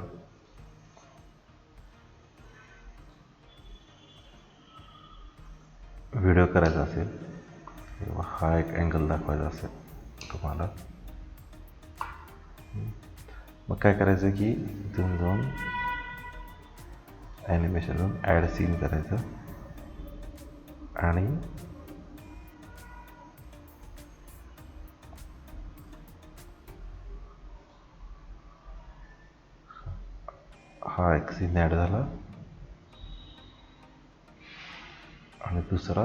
व्हिडिओ करायचा असेल किंवा हा एक अँगल दाखवायचा असेल तुम्हाला, मग काय करायचं की इथून जाऊन ॲनिमेशन ॲड सीन करायचं आणि हा एक सीन ॲड झाला आणि दुसरा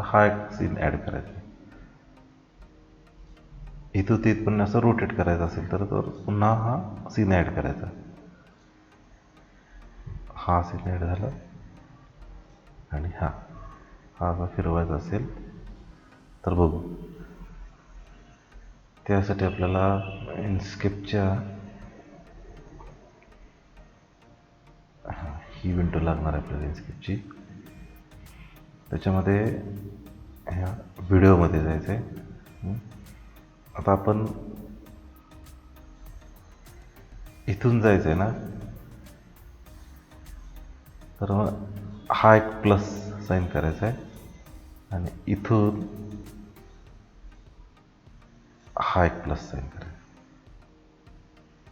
हा एक सीन ॲड करायचा. इथं ते पण असं रोटेट करायचं असेल तर पुन्हा हा सीन ॲड करायचा. हा सीन ॲड झाला आणि हा असा फिरवायचा असेल तर बघू. त्यासाठी आपल्याला इन्स्केपच्या ही विंडो लागणार आहे आपल्याला इन्स्केपची. त्याच्यामध्ये ह्या व्हिडिओमध्ये जायचं आहे. आता आपण इथून जायचं आहे ना, तर मग हा एक प्लस साईन करायचा आहे आणि इथून हा एक प्लस साईन करायचा.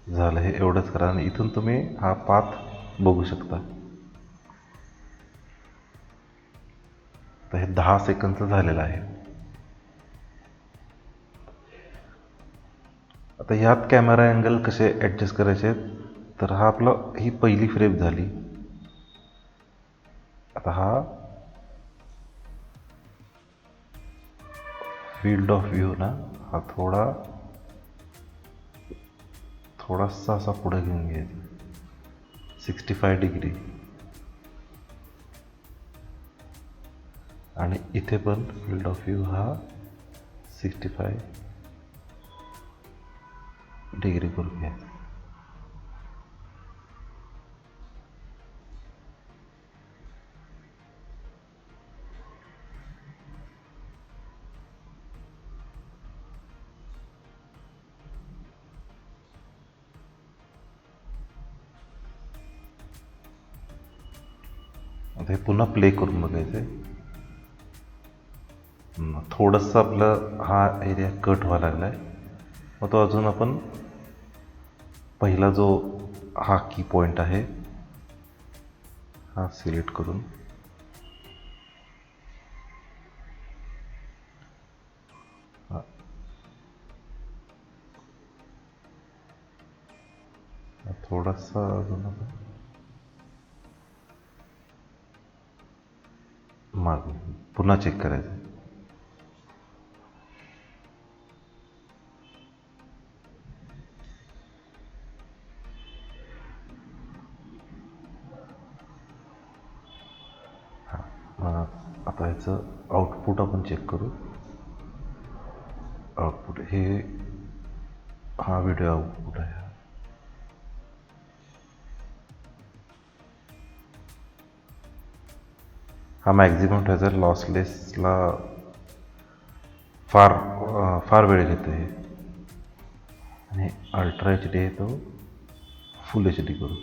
झालं, हे एवढंच करा आणि इथून तुम्ही हा पाथ बघू शकता. तर हे 10 सेकंदचं झालेलं आहे. आता ह्यात कॅमेरा अँगल कसे ॲडजस्ट करायचे, तर हा आपला ही पहिली फ्रेम झाली. आता हा फील्ड ऑफ व्ह्यू ना, हा थोडासा असा पुढे घेऊन घ्यायचा 65 डिग्री आणि इथे पण फील्ड ऑफ व्ह्यू हा 65 डिग्री करून घ्यायचा. आता हे पुन्हा प्ले करून बघायचं आहे. थोडंसं आपलं हा एरिया कट व्हायला लागला आहे, मग तो अजून आपण पहिला जो हा की पॉईंट आहे हा सिलेक्ट करून थोडासा अजून माग पुन्हा चेक करायचं. आता ह्याचं आउटपुट आपण चेक करू. आउटपुट हे हा व्हिडिओ आउटपुट आहे. हा मॅक्झिमम ठेवायचा. लॉसलेसला फार वेळ घेतो हे. आणि अल्ट्रा एच डी आहे तो फुल एच डी करू.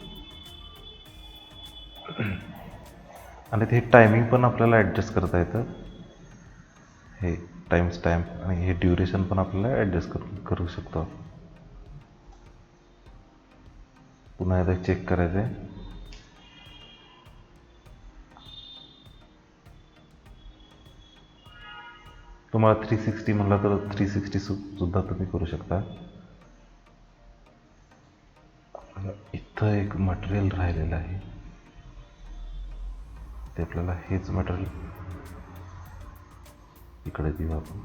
आणि ते टायमिंग पण आपल्याला ॲडजस्ट करता येतं. हे टाईम स्टॅम्प आणि हे ड्युरेशन पण आपल्याला ॲडजस्ट करू शकतो. पुन्हा एकदा चेक करायचं आहे. तुम्हाला 360 म्हणलं तर 360 सुद्धा तुम्ही करू शकता. इथं एक मटेरियल राहिलेलं आहे, ते आपल्याला हेच मटेरियल इकडे देऊ आपण.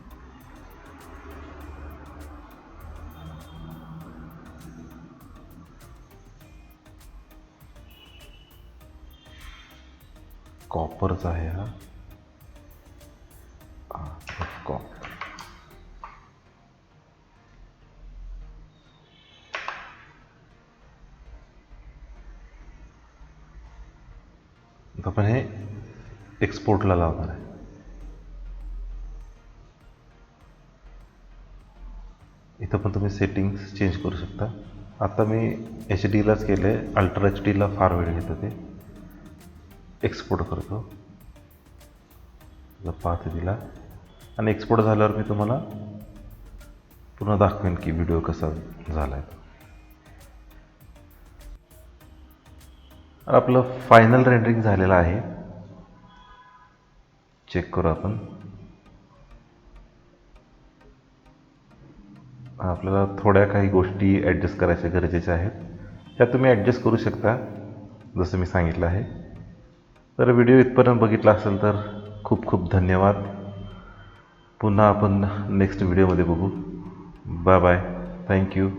कॉपरचा आहे हा कॉपर. आपण हे एक्सपोर्टला लावणार आहे. इथं पण तुम्ही सेटिंग्स चेंज करू शकता. आता मी एच डीलाच केलं आहे. अल्ट्रा एच डीला फार वेळ घेतं ते. एक्सपोर्ट करतो पाथ दिला आणि एक्सपोर्ट झाल्यावर मी तुम्हाला पुन्हा दाखवेन की व्हिडिओ कसा झाला आहे. आपलं फायनल रेंडरिंग झालेलं आहे. चेक करू आपण. आपल्याला थोड्या काही गोष्टी ॲडजस्ट करायच्या गरजेच्या आहेत. त्या तुम्ही ॲडजस्ट करू शकता जसं मी सांगितलं आहे. तर व्हिडिओ इथपर्यंत बघितला असेल तर खूप खूप धन्यवाद. पुन्हा आपण नेक्स्ट व्हिडिओमध्ये बघू. Bye bye. थँक्यू.